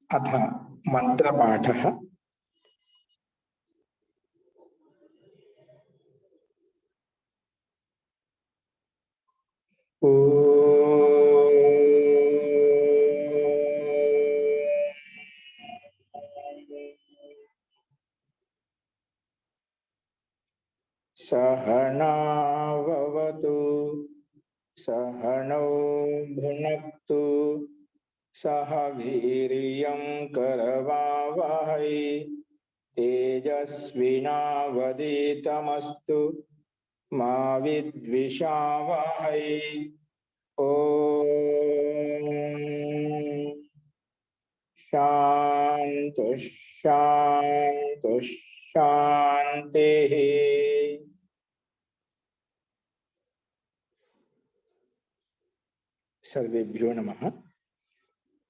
अथ मंत्रपाठः। सहनाववतु सहनौ भुनक्तु सह वीर्यं करवावहै तेजस्विनावधीतमस्तु मा विद्विषावहै। ओम शांति शांति शांति। सर्वेभ्यो नमः।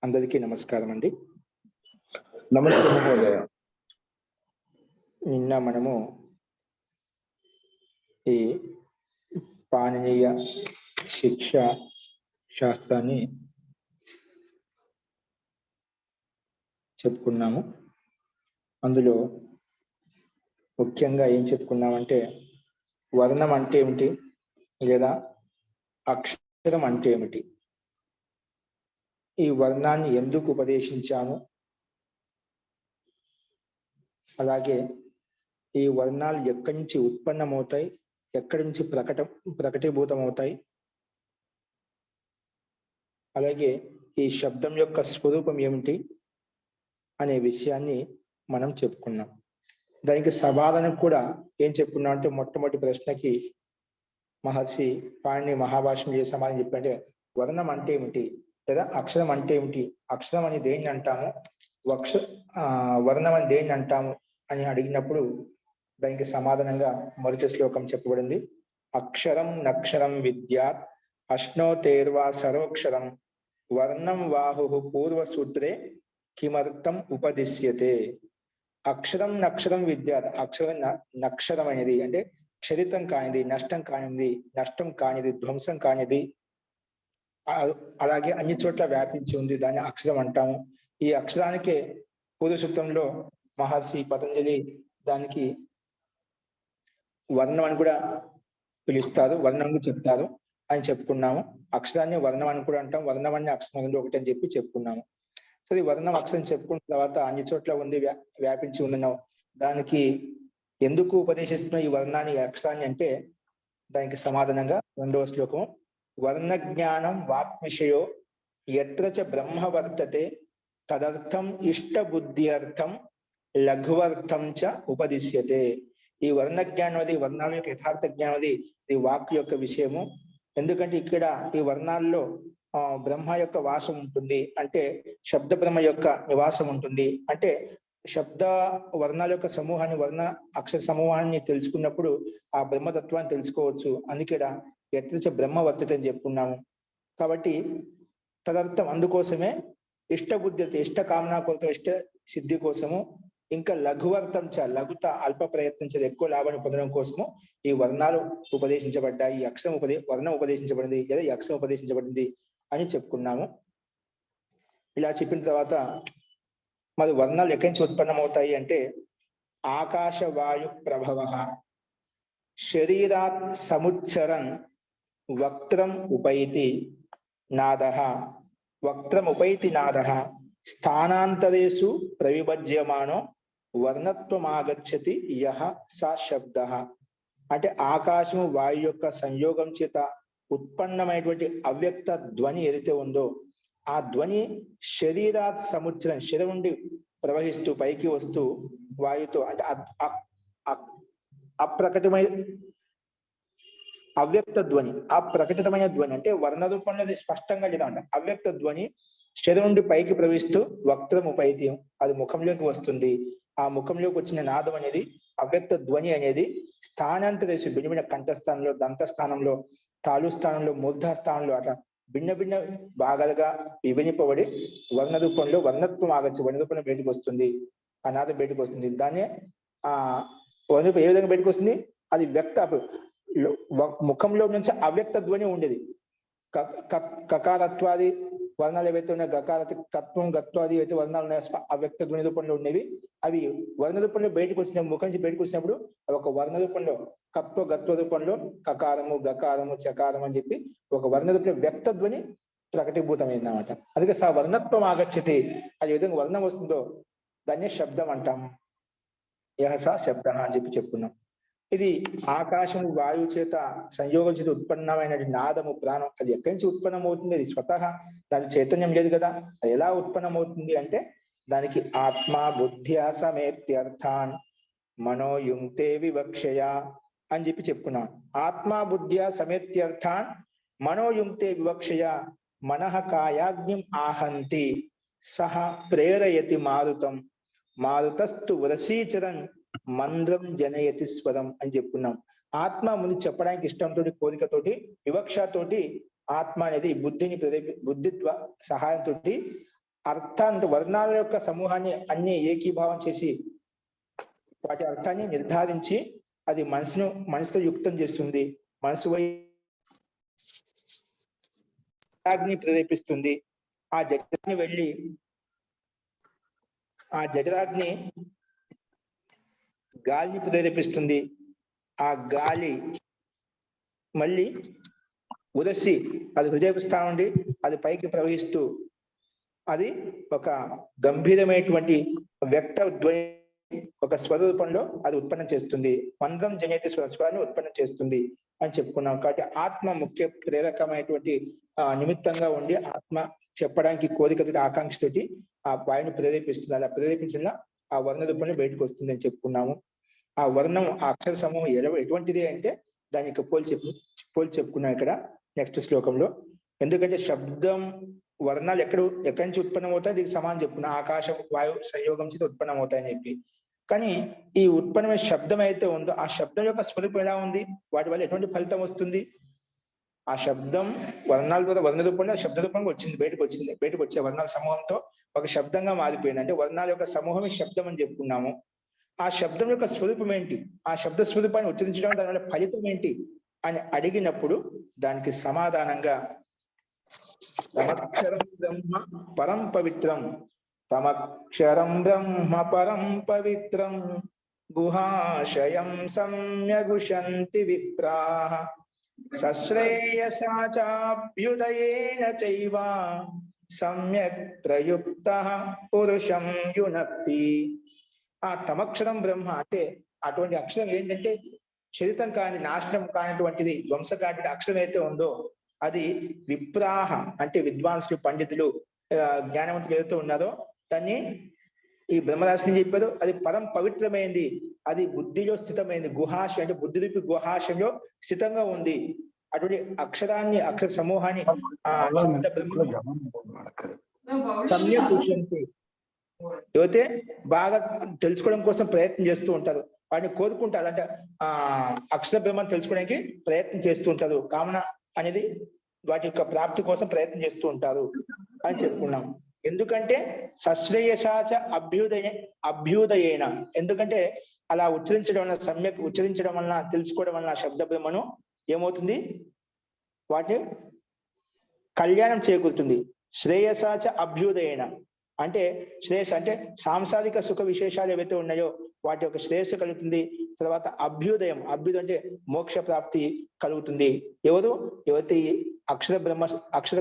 अंदरिकी नमस्कारम अंडी। नमस्ते महोदय। నిన్న మనము ఈ పాణినీయ శిక్ష శాస్త్రాన్ని చెప్పుకున్నాము. అందులో ముఖ్యంగా ఏం చెప్పుకున్నామంటే వర్ణం అంటే ఏమిటి లేదా అక్షరం అంటే ఏమిటి, ఈ వర్ణాన్ని ఎందుకు ఉపదేశించాము, అలాగే ఈ వర్ణాలు ఎక్కడి నుంచి ఉత్పన్నమవుతాయి, ఎక్కడి నుంచి ప్రకటీభూతమవుతాయి, అలాగే ఈ శబ్దం యొక్క స్వరూపం ఏమిటి అనే విషయాన్ని మనం చెప్పుకున్నాం. దానికి సమాధానం కూడా ఏం చెప్పుకున్నాం అంటే మొట్టమొదటి ప్రశ్నకి మహర్షి పాణిని మహాభాష్యం చేసే సమాధానం చెప్పంటే వర్ణం అంటే ఏమిటి లేదా అక్షరం అంటే ఏమిటి, అక్షరం అని దేన్ని అంటాము, వర్ణం అని దేన్ని అంటాము అని అడిగినప్పుడు దానికి సమాధానంగా మొదటి శ్లోకం చెప్పబడింది. అక్షరం నక్షరం విద్యాత్ అశ్నోతేర్వా సరోక్షరం వర్ణం వాహు పూర్వసూత్రే కిమర్థం ఉపదిశ్యతే. అక్షరం నక్షరం విద్యాత్, అక్షరం నక్షరం అనేది అంటే క్షరితం కానిది, నష్టం కానిది, నష్టం కానిది, ధ్వంసం కానిది, అలాగే అన్ని చోట్ల వ్యాపించి ఉంది, దాన్ని అక్షరం అంటాము. ఈ అక్షరానికే పూర్వసూత్రంలో మహర్షి పతంజలి దానికి వర్ణం అని కూడా పిలుస్తారు, వర్ణం చెప్తారు అని చెప్పుకున్నాము. అక్షరాన్ని వర్ణం అని కూడా అంటాం, వర్ణం అనే అక్షరం ఒకటి అని చెప్పి చెప్పుకున్నాము. సో ఈ వర్ణం అక్షరం చెప్పుకున్న తర్వాత అన్ని చోట్ల ఉంది, వ్యాపించి ఉన్న దానికి ఎందుకు ఉపదేశిస్తున్న ఈ వర్ణాన్ని అక్షరాన్ని అంటే దానికి సమాధానంగా రెండవ శ్లోకం వర్ణ జ్ఞానం వాక్విషయో యత్ర చ బ్రహ్మ వర్తతే తదర్థం ఇష్ట బుద్ధ్యర్థం లఘువర్థం చ ఉపదిశ్యతే. ఈ వర్ణ జ్ఞానం అది వర్ణాల యొక్క యథార్థ జ్ఞానం అది ఈ వాక్ యొక్క విషయము. ఎందుకంటే ఇక్కడ ఈ వర్ణాల్లో బ్రహ్మ యొక్క వాసం ఉంటుంది, అంటే శబ్ద బ్రహ్మ యొక్క నివాసం ఉంటుంది, అంటే శబ్ద వర్ణాల యొక్క సమూహాన్ని, వర్ణ అక్షర సమూహాన్ని తెలుసుకున్నప్పుడు ఆ బ్రహ్మతత్వాన్ని తెలుసుకోవచ్చు. అందుకే ఎత్ర బ్రహ్మ వర్తత అని చెప్పుకున్నాము. కాబట్టి తదర్థం అందుకోసమే ఇష్ట బుద్ధి, ఇష్ట కామనా కోసం, ఇష్ట సిద్ధి కోసము, ఇంకా లఘువర్తం చ లఘుత అల్ప ప్రయత్నించేది ఎక్కువ లాభాన్ని పొందడం కోసము ఈ వర్ణాలు ఉపదేశించబడ్డాయి, ఈ అక్షరం వర్ణం ఉపదేశించబడింది లేదా ఈ అక్షరం ఉపదేశించబడింది అని చెప్పుకున్నాము. ఇలా చెప్పిన తర్వాత మరి వర్ణాలు ఎక్కడి నుంచి ఉత్పన్నమవుతాయి అంటే ఆకాశవాయు ప్రభవ శరీరాత్ సముచ్చరన్ వక్త్రం ఉపైతి నాదః వక్త్రం ఉపైతి నాదః స్థానాంతరేషు ప్రవిభజ్యమానో వర్ణత్వమాగచ్చతి యః సా శబ్దః. అంటే ఆకాశము వాయు యొక్క సంయోగం చేత ఉత్పన్నమైనటువంటి అవ్యక్త ధ్వని ఏదైతే ఉందో ఆ ధ్వని శరీరాత్ సముచ్చరం, శరీరం నుండి ప్రవహిస్తూ పైకి వస్తూ వాయుతో, అంటే అప్రకటమైన అవ్యక్త ధ్వని, అప్రకటితమైన ధ్వని అంటే వర్ణ రూపంలో స్పష్టంగా లేదా అంట అవ్యక్త ధ్వని శరీరం నుండి పైకి ప్రవహిస్తూ వక్త్రం ఉపైత్యం అది ముఖంలోకి వస్తుంది. ఆ ముఖంలోకి వచ్చిన నాదం అనేది అవ్యక్త ధ్వని అనేది స్థానాంతరేసి భిన్న భిన్న కంఠస్థానంలో, దంతస్థానంలో, తాలు స్థానంలో, మూర్ధ స్థానంలో అట్లా భిన్న భిన్న భాగాలుగా విభజింపబడి వర్ణ రూపంలో వర్ణత్వం ఆగచ్చు, వర్ణ రూపంలో బయటకు వస్తుంది, ఆ నాదం బయటకు వస్తుంది. దాన్ని వర్ణ రూపం ఏ విధంగా బయటకు వస్తుంది, అది వ్యక్త ముఖంలో నుంచి అవ్యక్త ధ్వని ఉండేది, కకారత్వాది వర్ణాలు ఏవైతే ఉన్నాయో గకార కత్వం గత్వాది ఏవైతే వర్ణాలు ఉన్నాయో అవ్యక్త ధ్వని రూపంలో ఉండేవి అవి వర్ణ రూపంలో బయటకు వచ్చిన ముఖం నుంచి బయటకు వచ్చినప్పుడు అవి ఒక వర్ణ రూపంలో కత్వ గత్వ రూపంలో కకారము గకారము చకారం అని చెప్పి ఒక వర్ణ రూపంలో వ్యక్త ధ్వని ప్రకటీభూతమైంది అన్నమాట. అందుకే సా వర్ణత్వం ఆగచ్చతి అది ఏ విధంగా వర్ణం వస్తుందో దాన్ని శబ్దం అంటాం. యహస శబ్ద అని చెప్పి చెప్పుకున్నాం. ఇది ఆకాశం వాయువు చేత సంయోగం చేత ఉత్పన్నమైన నాదము ప్రాణం అది ఎక్కడి నుంచి ఉత్పన్నమవుతుంది? అది స్వతహా దాని చైతన్యం లేదు కదా. అది ఎలా ఉత్పన్నమవుతుంది అంటే దానికి ఆత్మ బుద్ధ్యా సమేత్యర్థాన్ మనోయుంక్తే వివక్షయ అని చెప్పి చెప్పుకున్నాం. ఆత్మ బుద్ధ్యా సమేత్యర్థాన్ మనోయుంక్తే వివక్షయ మనః కాయాగ్నిం ఆహంతి సహ ప్రేరయతి మారుతం మారుతస్తు వరసీచరన్ మంద్రం జనయతి స్వరం అని చెప్పుకున్నాం. ఆత్మ ముందు చెప్పడానికి ఇష్టంతో కోరికతోటి వివక్షతోటి ఆత్మ అనేది బుద్ధిత్వ సహాయంతో అర్థాన్ని వర్ణాల యొక్క సమూహాన్ని అన్ని ఏకీభావం చేసి వాటి అర్థాన్ని నిర్ధారించి అది మనసుతో యుక్తం చేస్తుంది. మనసు అగ్ని ప్రేరేపిస్తుంది. ఆ జఠరాగ్ని వెళ్ళి ఆ జఠరాగ్ని గాలిని ప్రేరేపిస్తుంది. ఆ గాలి మళ్ళీ ఉదసి అది హృదయ స్థానం నుండి అది పైకి ప్రవహిస్తూ అది ఒక గంభీరమైనటువంటి వ్యక్త ధ్వని ఒక స్వరూపంలో అది ఉత్పన్నం చేస్తుంది. మంద్రం జనయతి స్వరాన్ని ఉత్పన్నం చేస్తుంది అని చెప్పుకున్నాం. కాబట్టి ఆత్మ ముఖ్య ప్రేరకమైనటువంటి నిమిత్తంగా ఉండి ఆత్మ చెప్పడానికి కోరికతోటి ఆకాంక్షతోటి ఆ వాయుని ప్రేరేపిస్తుంది. అలా ప్రేరేపించిన ఆ వర్ణ రూపంలో బయటకు వస్తుంది అని చెప్పుకున్నాము. ఆ వర్ణం ఆ అక్షర సమూహం ఎటువంటిది అంటే దాని యొక్క పోల్చి చెప్పుకున్నాం ఇక్కడ నెక్స్ట్ శ్లోకంలో. ఎందుకంటే శబ్దం వర్ణాలు ఎక్కడి నుంచి ఉత్పన్నం అవుతాయి దీనికి సమానం చెప్పుకున్నాం. ఆకాశం వాయు సంయోగం చేత ఉత్పన్నం అవుతాయని చెప్పి. కానీ ఈ ఉత్పన్నమైన శబ్దం అయితే ఉందో ఆ శబ్దం యొక్క స్వరూపం ఎలా ఉంది, వాటి వల్ల ఎటువంటి ఫలితం వస్తుంది? ఆ శబ్దం వర్ణాల ద్వారా వర్ణ రూపంలో శబ్ద రూపంగా బయటకు వచ్చే వర్ణాల సమూహంతో ఒక శబ్దంగా మారిపోయింది. అంటే వర్ణాల యొక్క సమూహమే శబ్దం అని చెప్పుకున్నాము. ఆ శబ్దం యొక్క స్వరూపం ఏంటి, ఆ శబ్ద స్వరూపాన్ని ఉచ్చరించడం దానివల్ల ఫలితం ఏంటి అని అడిగినప్పుడు దానికి సమాధానంగా తమక్షరం బ్రహ్మ పరం పవిత్రం తమక్షరం బ్రహ్మ పరం పవిత్రం గుహాశయం సమ్యగుషంతి విప్రాః సశ్రేయసా చాభ్యుదయేన చైవ సమ్యక్ ప్రయుక్తః పురుషం యునక్తి. ఆ తమక్షరం బ్రహ్మ అంటే అటువంటి అక్షరం ఏంటంటే చరితం కాని నాశనం కానిటువంటిది ధ్వంసకాటి అక్షరం అయితే ఉందో అది విప్రాహ అంటే విద్వాంసులు పండితులు జ్ఞానవంతులు ఏదైతే ఉన్నారో దాన్ని ఈ బ్రహ్మరాశిని చెప్పారు. అది పరం పవిత్రమైంది, అది బుద్ధిలో స్థితమైంది. గుహాశయం అంటే బుద్ధి రూపి గుహాశయంలో స్థితంగా ఉంది. అటువంటి అక్షరాన్ని అక్షర సమూహాన్ని సమ్యక్ పురుషంతి యువతే బాగా తెలుసుకోవడం కోసం ప్రయత్నం చేస్తూ ఉంటారు. వాటిని కోరుకుంటారు. అంటే అక్షర బ్రహ్మను తెలుసుకోవడానికి ప్రయత్నం చేస్తూ ఉంటారు. కామన అనేది వాటి యొక్క ప్రాప్తి కోసం ప్రయత్నం చేస్తూ ఉంటారు అని చెప్పుకున్నాం. ఎందుకంటే సశ్రేయసాచ అభ్యుదయేన ఎందుకంటే అలా ఉచ్చరించడం వల్ల సమ్యక్ ఉచ్చరించడం వలన తెలుసుకోవడం వలన శబ్ద బ్రహ్మను ఏమవుతుంది, వాటిని కళ్యాణం చేకూరుతుంది. శ్రేయసాచ అభ్యుదయేన అంటే శ్రేయస్ అంటే సాంసారిక సుఖ విశేషాలు ఏవైతే ఉన్నాయో వాటి యొక్క శ్రేయస్సు కలుగుతుంది. తర్వాత అభ్యుదయం అంటే మోక్ష ప్రాప్తి కలుగుతుంది. ఎవరైతే అక్షర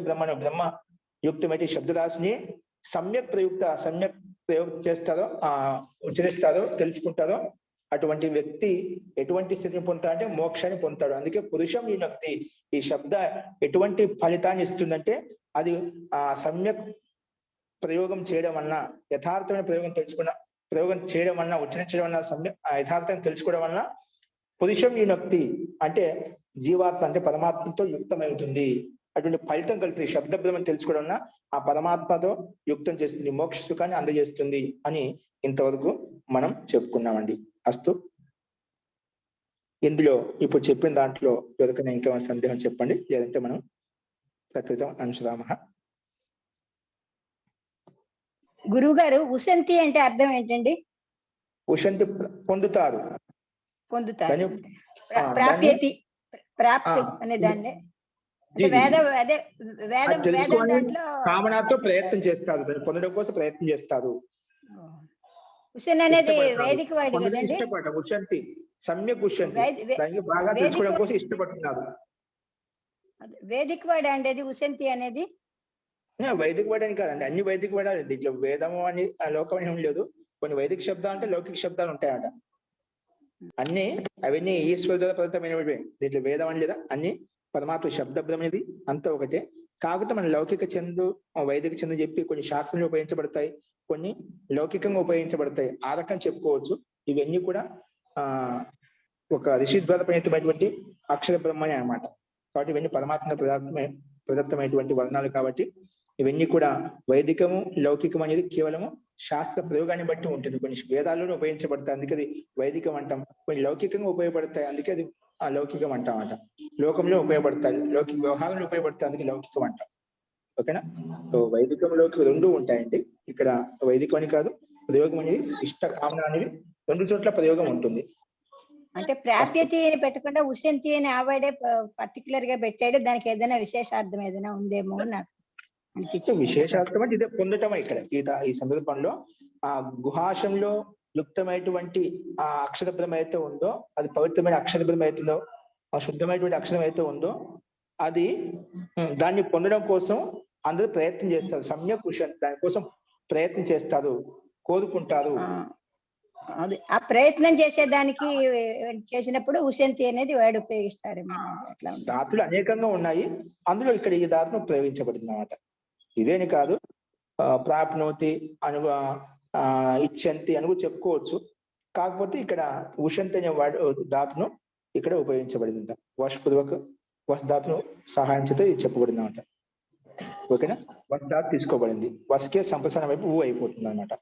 బ్రహ్మ యుక్తమైన శబ్దరాశిని సమ్యక్ ప్రయోగం చేస్తారో ఉచ్చరిస్తారో తెలుసుకుంటారో అటువంటి వ్యక్తి ఎటువంటి స్థితిని పొందుతాడు అంటే మోక్షాన్ని పొందుతాడు. అందుకే పురుషం యునక్తి ఈ శబ్ద ఎటువంటి ఫలితాన్ని ఇస్తుందంటే అది ఆ సమ్యక్ ప్రయోగం చేయడం వలన యథార్థమైన ప్రయోగం చేయడం వలన ఉచ్చరించడం వలన యథార్థం తెలుసుకోవడం వలన పురుషం యునక్తి అంటే జీవాత్మ అంటే పరమాత్మతో యుక్తమవుతుంది. అటువంటి ఫలితం కలుగుతుంది. శబ్ద బ్రహ్మను తెలుసుకోవడం వలన ఆ పరమాత్మతో యుక్తం చేస్తుంది, మోక్ష సుఖాన్ని అందజేస్తుంది అని ఇంతవరకు మనం చెప్పుకున్నామండి. అస్తు. ఇందులో ఇప్పుడు చెప్పిన దాంట్లో ఎవరికైనా ఇంకా సందేహం చెప్పండి, లేదంటే మనం ప్రకృతం అనుసరామః. గురువు గారు ఉశంతి అంటే అర్థం ఏంటండి? ఉశంతి పొందుతారు, ప్రాప్తి అనే దాన్ని అంటే వేదం అదే అది వేదం తెలుసుకొని దాంట్లో కామనాతో ప్రయత్నం చేస్తారు, దాన్ని పొందడం కోసం ప్రయత్నం చేస్తారు. ఉషన్ అనేది ఇష్టపడతారు. వేదిక వాడి పొందడం కదండి. ఇష్టపడటం ఉషంతి, సమ్యక్ ఉషంతి, దానికి బాగా వేదిక తెలుసుకోవడం కోసం ఇష్టపడుతున్నారు. వేదిక వాడి అండి అది ఉసంతి అనేది. వైదిక వాడు అని కాదండి, అన్ని వైదిక వాడాలి. దీంట్లో వేదము అని లోకం ఏం లేదు. కొన్ని వైదిక శబ్దాలు అంటే లౌకిక శబ్దాలు ఉంటాయట. అన్ని అవన్నీ ఈశ్వర పదార్థమైనవి. దీంట్లో వేదం అని లేదా, అన్ని పరమాత్మ శబ్దం అనేది అంతా ఒకటే. కాకపోతే మన లౌకిక చందు వైదిక చందు చెప్పి కొన్ని శాస్త్రంలో ఉపయోగించబడతాయి, కొన్ని లౌకికంగా ఉపయోగించబడతాయి. ఆ రకం చెప్పుకోవచ్చు. ఇవన్నీ కూడా ఒక ఋషి ద్వారా ప్రణీతమైనటువంటి అక్షర బ్రహ్మని అన్నమాట. కాబట్టి ఇవన్నీ పరమాత్మ ప్రదత్తమైనటువంటి వర్ణాలు. కాబట్టి ఇవన్నీ కూడా వైదికము లౌకికం అనేది కేవలము శాస్త్ర ప్రయోగాన్ని బట్టి ఉంటుంది. కొన్ని వేదాల్లోనే ఉపయోగించబడతాయి, అందుకే అది వైదికం అంటాం. కొన్ని లౌకికంగా ఉపయోగపడతాయి, అందుకే అది లౌకికం అంటాం అంట. లోకంలో ఉపయోగపడతాయి, లౌకిక వ్యవహారంలో ఉపయోగపడతాయి, అందుకే లౌకికం అంటాం. ఓకేనా? సో వైదికం లౌకికం రెండు ఉంటాయండి. ఇక్కడ వైదికం అని కాదు, ప్రయోగం అనేది ఇష్ట కామన అనేది రెండు చోట్ల ప్రయోగం ఉంటుంది. అంటే ప్రాప్యతి అని పెట్టకుండా ఉసంతి అని ఆవాడే పర్టికులర్ గా పెట్టాడు. దానికి ఏదైనా విశేషార్థం ఏదైనా ఉందేమో నాకు అనిపించింది. విశేషార్థం అంటే ఇదే పొందటమే. ఇక్కడ ఈ సందర్భంలో ఆ గుహాశంలో యుక్తమైనటువంటి ఆ అక్షరబ్రహ్మ అయితే ఉందో, అది పవిత్రమైన అక్షరబ్రహ్మ అవుతుందో, ఆ శుద్ధమైనటువంటి అక్షరం అయితే ఉందో, అది దాన్ని పొందడం కోసం అందరూ ప్రయత్నం చేస్తారు. సమ్యక్ కృషి దానికోసం ప్రయత్నం చేస్తారు, కోరుకుంటారు. అది ఆ ప్రయత్నం చేసేదానికి చేసినప్పుడు ఉసంతి అనేది వాడు ఉపయోగిస్తారు. అట్లా ధాతులు అనేకంగా ఉన్నాయి, అందులో ఇక్కడ ఈ ధాతును ప్రయోగించబడింది అన్నమాట. ఇదేని కాదు, ప్రాప్నోతి అను ఇచ్చంతి అని కూడా చెప్పుకోవచ్చు. కాకపోతే ఇక్కడ ఉషంతి అనే ధాతును ఇక్కడ ఉపయోగించబడింది. వశపూర్వక వశ ధాతును సహాయంతో ఇది చెప్పబడింది అనమాట. ఓకేనా? వశ ధాతు తీసుకోబడింది, వశకే సంప్రసారం వైపు ఊ అయిపోతుంది అనమాట.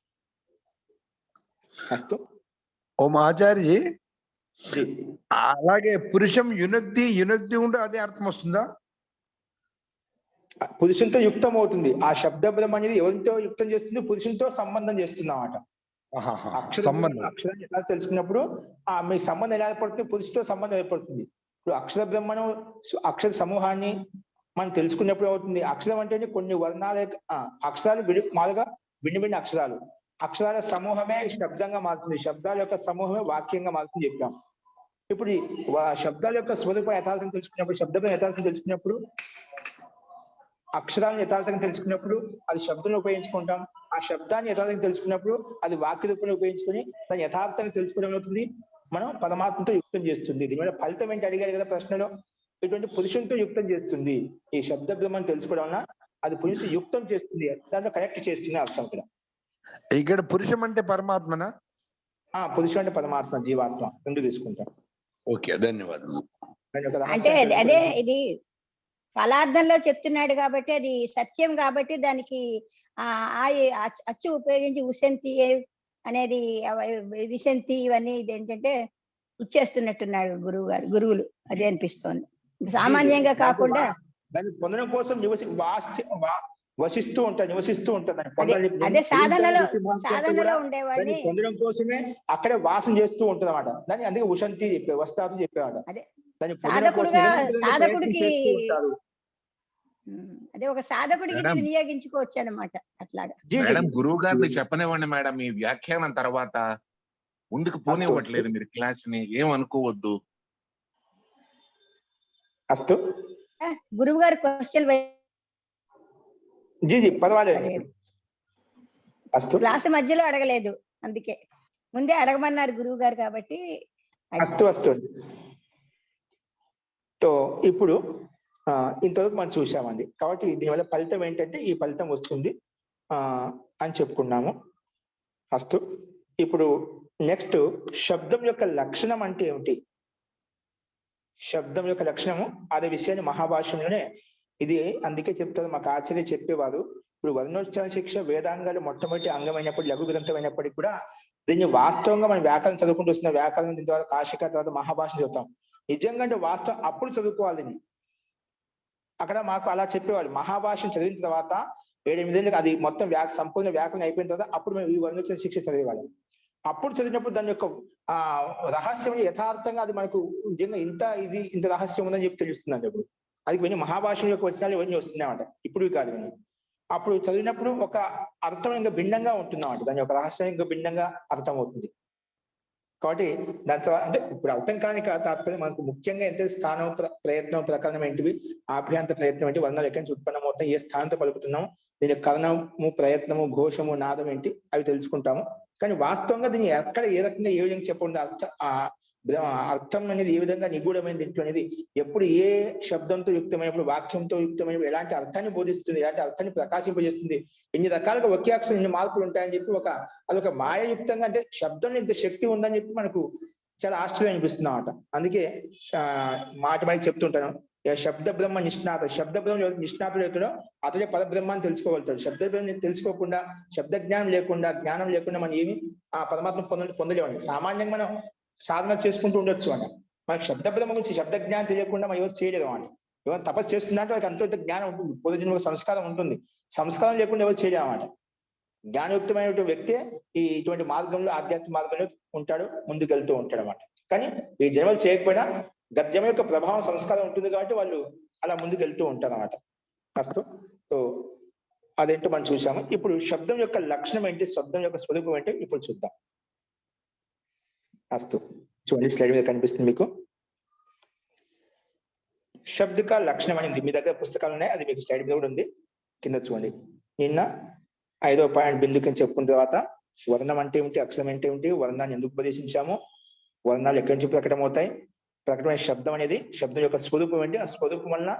అస్తు. ఓం ఆచార్య, అలాగే పురుషం యునక్తి ఉంటే అదే అర్థం వస్తుందా? పురుషునితో యుక్తం అవుతుంది. ఆ శబ్ద బ్రహ్మ అనేది ఎవరితో యుక్తం చేస్తుంది? పురుషునితో సంబంధం చేస్తుంది అన్నమాట. అక్షరాన్ని ఎలా తెలుసుకున్నప్పుడు మీకు సంబంధం ఎలా ఏర్పడుతుంది? పురుషుతో సంబంధం ఏర్పడుతుంది. ఇప్పుడు అక్షర బ్రహ్మను అక్షర సమూహాన్ని మనం తెలుసుకున్నప్పుడు అవుతుంది. అక్షరం అంటే కొన్ని వర్ణాల అక్షరాలు మాలుగా భిన్న అక్షరాలు, అక్షరాల సమూహమే శబ్దంగా మారుతుంది, శబ్దాల యొక్క సమూహమే వాక్యంగా మారుతుంది చెప్పాం. ఇప్పుడు శబ్దాల యొక్క స్వరూపం యథార్థం తెలుసుకున్నప్పుడు, శబ్దం యథార్థం తెలుసుకున్నప్పుడు, అక్షరాలను యథార్థంగా తెలుసుకున్నప్పుడు అది శబ్దంలో ఉపయోగించుకుంటాం. ఆ శబ్దాన్ని యథార్థంగా తెలుసుకున్నప్పుడు అది వాక్య రూపంలో ఉపయోగించుకొని దాన్ని యథార్థంగా తెలుసుకోవడం అవుతుంది, మనం పరమాత్మతో యుక్తం చేస్తుంది. దీని వల్ల ఫలితం ఏంటి అడిగాడు కదా ప్రశ్నలో. ఇటువంటి పురుషునితో యుక్తం చేస్తుంది. ఈ శబ్ద బ్రహ్మను తెలుసుకోవడం వల్ల అది పురుషు యుక్తం చేస్తుంది, దాంతో కనెక్ట్ చేస్తుంది అర్థం. ఇక్కడ పురుషం అంటే పరమాత్మనా? పురుషుడు అంటే పరమాత్మ, జీవాత్మ రెండు తీసుకుంటాం. ఓకే, ధన్యవాదాలు. అంటే అదే ఇది ఫలార్థంలో చెప్తున్నాడు కాబట్టి అది సత్యం, కాబట్టి దానికి అచ్చు ఉపయోగించి ఉసంతి అనేది విసంతి ఇవన్నీ ఏంటంటే ఇచ్చేస్తున్నట్టున్నాడు గురువులు. అదే అనిపిస్తోంది. సామాన్యంగా కాకుండా దాన్ని పొందడం కోసం నివసిస్తూ ఉంటారు. అదే సాధనలో ఉండేవాడిని పొందడం కోసమే అక్కడే వాసన చేస్తూ ఉంటుంది అన్నమాట. దాన్ని అందుకే ఉషంతి చెప్పే వస్తాదు చెప్పేవాడు. సాధకుడికి అదే ఒక సాధకుడికి వినియోగించుకోవచ్చు అన్నమాట. అట్లాగా మేడం గురువు గారిని చెప్పనివ్వండి మేడం, మీ వ్యాఖ్యానం తర్వాత ముందుకు పోనివ్వట్లేదు మీరు క్లాస్ ని, ఏమనుకోవద్దు. అస్తు. గురువు గారు క్వశ్చన్ పర్వాలేదు, క్లాస్ మధ్యలో అడగలేదు, అందుకే ముందే అడగమన్నారు గురువు గారు కాబట్టి. అస్తు. సో ఇప్పుడు ఇంతవరకు మనం చూసామండి. కాబట్టి దీనివల్ల ఫలితం ఏంటంటే ఈ ఫలితం వస్తుంది అని చెప్పుకున్నాము. అస్తు. ఇప్పుడు నెక్స్ట్ శబ్దం యొక్క లక్షణం అంటే ఏమిటి? శబ్దం యొక్క లక్షణము అదే విషయాన్ని మహాభాష్యంలోనే ఇది అందుకే చెప్తారు, మాకు ఆచార్య చెప్పేవారు. ఇప్పుడు వర్ణోచ్చారణ శిక్ష వేదాంగాలు మొట్టమొదటి అంగమైనప్పుడు లఘు గ్రంథం అయినప్పటికీ కూడా దీన్ని వాస్తవంగా మనం వ్యాకరణం చదువుకుంటూ వస్తున్న వ్యాకరణం, దీని ద్వారా కాశిక, తర్వాత మహాభాష్యం చదువుతాం. నిజంగా అంటే వాస్తవం అప్పుడు చదువుకోవాలి. దీన్ని అక్కడ మాకు అలా చెప్పేవాళ్ళు. మహాభాష్యం చదివిన తర్వాత 7-8 ఏళ్ళకి అది మొత్తం సంపూర్ణ వ్యాకరణం అయిపోయిన తర్వాత అప్పుడు మేము ఈ వర్ణోచ్చారణ శిక్ష చదివేవాళ్ళం. అప్పుడు చదివినప్పుడు దాని యొక్క రహస్యం యథార్థంగా అది మనకు నిజంగా ఇంత రహస్యం ఉందని చెప్పి తెలుస్తుందండి. ఇప్పుడు అది ఇవన్నీ మహాభాష్యం యొక్క వచనాలు ఇవన్నీ వస్తున్నాయన్నమాట, ఇప్పుడు కాదు ఇవన్నీ. అప్పుడు చదివినప్పుడు ఒక అర్థం ఇంకా భిన్నంగా ఉంటుందన్నమాట, దాని యొక్క రహస్యం ఇంకా భిన్నంగా అర్థం అవుతుంది. కాబట్టి దాని తర్వాత అంటే ఇప్పుడు అర్థం కాని తాత్పర్యం మనకు ముఖ్యంగా ఎంత స్థానం ప్రయత్నం ప్రకరణం ఏంటివి, ఆభ్యంత ప్రయత్నం ఏంటి, వర్ణాలు ఎక్కడి నుంచి ఉత్పన్నం అవుతాయి, ఏ స్థానంతో పలుకుతున్నాము, దీని కరణము ప్రయత్నము ఘోషము నాదం ఏంటి అవి తెలుసుకుంటాము. కానీ వాస్తవంగా దీన్ని ఎక్కడ ఏ రకంగా ఏ విధంగా చెప్పండి అర్థం అనేది ఏ విధంగా నిగూఢమైనది ఏంటి అనేది, ఎప్పుడు ఏ శబ్దంతో యుక్తమైనప్పుడు, వాక్యంతో యుక్తమైనప్పుడు ఎలాంటి అర్థాన్ని బోధిస్తుంది, ఎలాంటి అర్థాన్ని ప్రకాశింపజేస్తుంది, ఎన్ని రకాలుగా ఒకే అక్షరం ఎన్ని మార్పులు ఉంటాయని చెప్పి అదొక మాయయుక్తంగా, అంటే శబ్దంలో ఇంత శక్తి ఉందని చెప్పి మనకు చాలా ఆశ్చర్యం అనిపిస్తుంది అన్నమాట. అందుకే మాటి మాటి చెప్తుంటాను, శబ్ద బ్రహ్మ నిష్ణాత, శబ్ద బ్రహ్మ నిష్ణాతుడు అవుతాడో అతడే పరబ్రహ్మాన్ని తెలుసుకోగలుగుతాడు. శబ్ద బ్రహ్మ తెలుసుకోకుండా, శబ్ద జ్ఞానం లేకుండా మనం ఏమి ఆ పరమాత్మ పొందలేమండి. సామాన్యంగా మనం సాధన చేసుకుంటూ ఉండొచ్చు అంట, మనకి శబ్ద బ్రహ్మ గురించి శబ్ద జ్ఞానం తెలియకుండా మనం ఎవరు చేయలేము అండి. ఎవరు తపస్సు చేస్తున్నట్టు వాళ్ళకి అంత జ్ఞానం ఉంటుంది, పూర్వజన్మ సంస్కారం ఉంటుంది, సంస్కారం లేకుండా ఎవరు చేయలేమన్నమాట. జ్ఞానయుక్తమైన వ్యక్తే ఇటువంటి మార్గంలో, ఆధ్యాత్మిక మార్గంలో ఉంటాడు, ముందుకెళ్తూ ఉంటాడు అన్నమాట. కానీ ఈ జన్మలు చేయకపోయినా గత జన్మ యొక్క ప్రభావం, సంస్కారం ఉంటుంది కాబట్టి వాళ్ళు అలా ముందుకు వెళ్తూ ఉంటారు అన్నమాట. అస్తు. సో అదేంటో మనం చూసాము. ఇప్పుడు శబ్దం యొక్క లక్షణం ఏంటి, శబ్దం యొక్క స్వరూపం ఏంటి ఇప్పుడు చూద్దాం. అస్తు. చూడండి, స్లైడ్ మీద కనిపిస్తుంది మీకు. శబ్ద కా లక్షణం అనేది మీ దగ్గర పుస్తకాలు ఉన్నాయి, అది మీకు స్లైడ్ మీద కూడా ఉంది, కింద చూడండి. నిన్న 5వ పాయింట్ బిందుకని చెప్పుకున్న తర్వాత వర్ణం అంటే ఏమిటి, అక్షరం అంటే ఏమిటి, వర్ణాన్ని ఎందుకు ఉపదేశించాము, వర్ణాలు ఎక్కడి నుంచి ప్రకటమవుతాయి, ప్రకటమైన శబ్దం అనేది శబ్దం యొక్క స్వరూపం ఏంటి, ఆ స్వరూపం వలన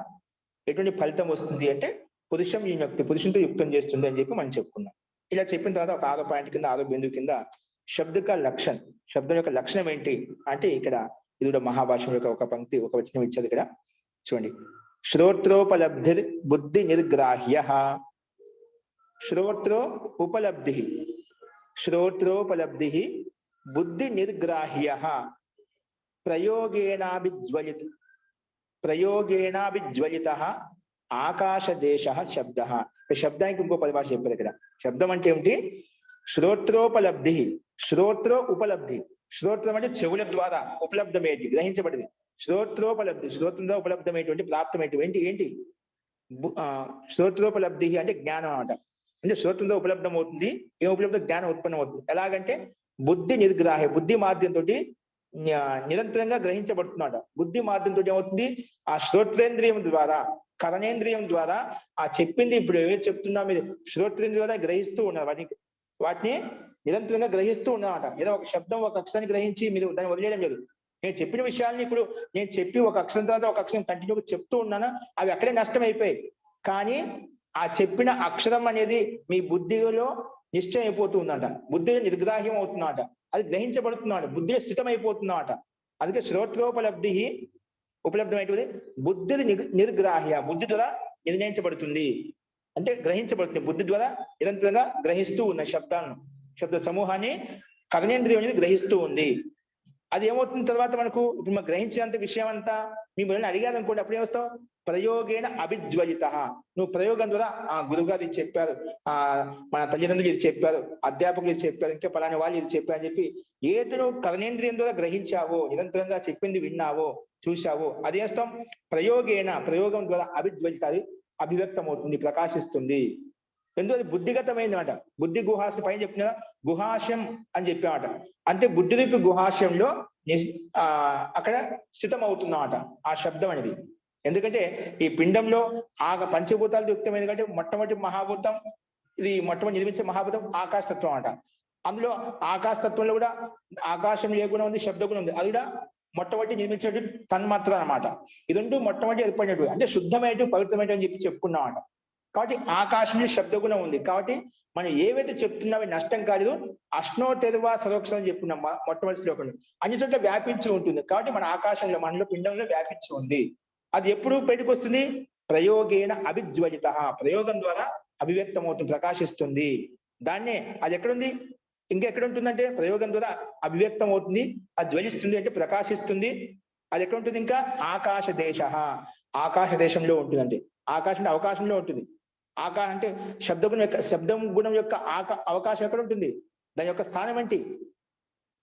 ఎటువంటి ఫలితం వస్తుంది అంటే పురుషం యుక్తి, పురుషంతో యుక్తం చేస్తుంది అని చెప్పి మనం చెప్పుకున్నాం. ఇలా చెప్పిన తర్వాత ఒక 6వ పాయింట్ కింద, 6వ బిందువు కింద శబ్ద కా లక్షణం, శబ్దం యొక్క లక్షణం ఏంటి అంటే ఇక్కడ ఇది కూడా మహాభాష్యం యొక్క ఒక పంక్తి, ఒక వచనం ఇచ్చేది ఇక్కడ చూడండి. శ్రోత్రోపలబ్ధి బుద్ధి నిర్గ్రాహ్య, శ్రోత్రో ఉపలబ్ధి, శ్రోత్రోపలబ్ధి బుద్ధి నిర్గ్రాహ్య, ప్రయోగేణాభిజ్వలిత ఆకాశదేశ శబ్ద. శబ్దానికి ఇంకో పరిభాష చెప్పారు ఇక్కడ. శబ్దం అంటే ఏమిటి, శ్రోత్రోపలబ్ధి, శ్రోత్రో ఉపలబ్ధి, శ్రోత్రం అంటే చెవుల ద్వారా, ఉపలబ్ధమేది గ్రహించబడింది, శ్రోత్రోపలబ్ధి శ్రోత్రంలో ఉపలబ్ధమైనటువంటి ప్రాప్తమైనటువంటి ఏంటి శ్రోత్రోపలబ్ధి అంటే జ్ఞానం అన్నమాట. అంటే శ్రోత్రంలో ఉపలబ్ధం అవుతుంది, ఏ ఉపలబ్ధ జ్ఞానం ఉత్పన్నం అవుతుంది. ఎలాగంటే బుద్ధి నిర్గ్రాహ్య, బుద్ధి మాధ్యంతో నిరంతరంగా గ్రహించబడుతున్నాడు. బుద్ధి మాధ్యంతో ఏమవుతుంది, ఆ శ్రోత్రేంద్రియం ద్వారా, కరణేంద్రియం ద్వారా ఆ చెప్పింది ఇప్పుడు ఏవైతే చెప్తున్నా మీరు శ్రోత్రేంద్రియం ద్వారా గ్రహిస్తూ ఉన్నారు, వాటిని నిరంతరంగా గ్రహిస్తూ ఉన్నారన్నమాట. ఏదో ఒక శబ్దం, ఒక అక్షరాన్ని గ్రహించి మీరు దాన్ని వదిలేయడం లేదు. నేను చెప్పిన విషయాల్ని ఇప్పుడు నేను చెప్పి ఒక అక్షరం తర్వాత ఒక అక్షరం కంటిన్యూగా చెప్తూ ఉన్నాను, అవి అక్కడే నష్టం అయిపోయాయి. కానీ ఆ చెప్పిన అక్షరం అనేది మీ బుద్ధిలో నిశ్చయం అయిపోతూ ఉందంట, బుద్ధిలో నిర్గ్రాహ్యం అవుతుందట, అది గ్రహించబడుతున్నాడు, బుద్ధిలో స్థితం అయిపోతుందట. అందుకే శ్రోత్రోపలబ్ధి ఉపలబ్ధమైనటువంటి బుద్ధి నిర్గ్రాహ్య, బుద్ధి ద్వారా నిర్ణయించబడుతుంది, అంటే గ్రహించబడుతుంది. బుద్ధి ద్వారా నిరంతరంగా గ్రహిస్తూ ఉన్న శబ్దాలను, శబ్ద సమూహాన్ని కర్ణేంద్రియం అనేది గ్రహిస్తూ ఉంది. అది ఏమవుతుంది తర్వాత మనకు, ఇప్పుడు మనం గ్రహించినంత విషయం అంతా మిమ్మల్ని అడిగారు అనుకోండి, అప్పుడు ఏమొస్తావు, ప్రయోగేణ అభిజ్వలిత. నువ్వు ప్రయోగం ద్వారా ఆ గురుగారు ఇది చెప్పారు, మన తల్లిదండ్రులు ఇది చెప్పారు, అధ్యాపకులు ఇది చెప్పారు, ఇంకా పలాని వాళ్ళు ఇది చెప్పారు అని చెప్పి ఏది నువ్వు కర్ణేంద్రియం ద్వారా గ్రహించావో, నిరంతరంగా చెప్పింది విన్నావో, చూసావో, అది వేస్తాం ప్రయోగేణ, ప్రయోగం ద్వారా అభిజ్వలిత, అది అభివ్యక్తం అవుతుంది, ప్రకాశిస్తుంది. ఎందుకు అది బుద్ధిగతమైంది అనమాట. బుద్ధి గుహాశం పైన చెప్పిన గుహాశం అని చెప్పామట, అంటే బుద్ధి రూపి గుహాశంలో అక్కడ స్థితం అవుతుందన్నమాట ఆ శబ్దం అనేది. ఎందుకంటే ఈ పిండంలో పంచభూతాలు యుక్తమైంది కాబట్టి మొట్టమొదటి మహాభూతం, ఇది మొట్టమొదటి నిర్మించే మహాభూతం ఆకాశతత్వం అన్నమాట. అందులో ఆకాశతత్వంలో కూడా ఆకాశం లేకుండా ఉంది, శబ్ద గుణం ఉంది, అది కూడా మొట్టమొదటి నిర్మించేటు తన్మాత్ర అన్నమాట. ఈ రెండు మొట్టమొదటి ఏర్పడినట్టు, అంటే శుద్ధమైనటు పవిత్రమైనటు అని చెప్పి చెప్పుకున్నామాట. కాబట్టి ఆకాశంలో శబ్దగుణం ఉంది కాబట్టి మనం ఏవైతే చెప్తున్నామో నష్టం కాలేదు. అష్నోటెరువా సరోక్షం అని చెప్పుకున్నాం మొట్టమొదటి శ్లోకంలో, అన్ని చోట్ల వ్యాపించి ఉంటుంది. కాబట్టి మన ఆకాశంలో, మనలో పిండంలో వ్యాపించి ఉంది. అది ఎప్పుడు బయటకు వస్తుంది, ప్రయోగేణ అభిజ్వలిత, ప్రయోగం ద్వారా అభివ్యక్తం అవుతుంది, ప్రకాశిస్తుంది. దాన్నే అది ఎక్కడుంది, ఇంకెక్కడ ఉంటుందంటే ప్రయోగం ద్వారా అభివ్యక్తం అవుతుంది, అది జ్వలిస్తుంది అంటే ప్రకాశిస్తుంది. అది ఎక్కడ ఉంటుంది, ఇంకా ఆకాశ దేశ, ఆకాశ దేశంలో ఉంటుందంటే ఆకాశం అవకాశంలో ఉంటుంది. ఆకాశం అంటే శబ్దగుణం యొక్క, శబ్దం గుణం యొక్క అవకాశం ఎక్కడ ఉంటుంది, దాని యొక్క స్థానం ఏంటి,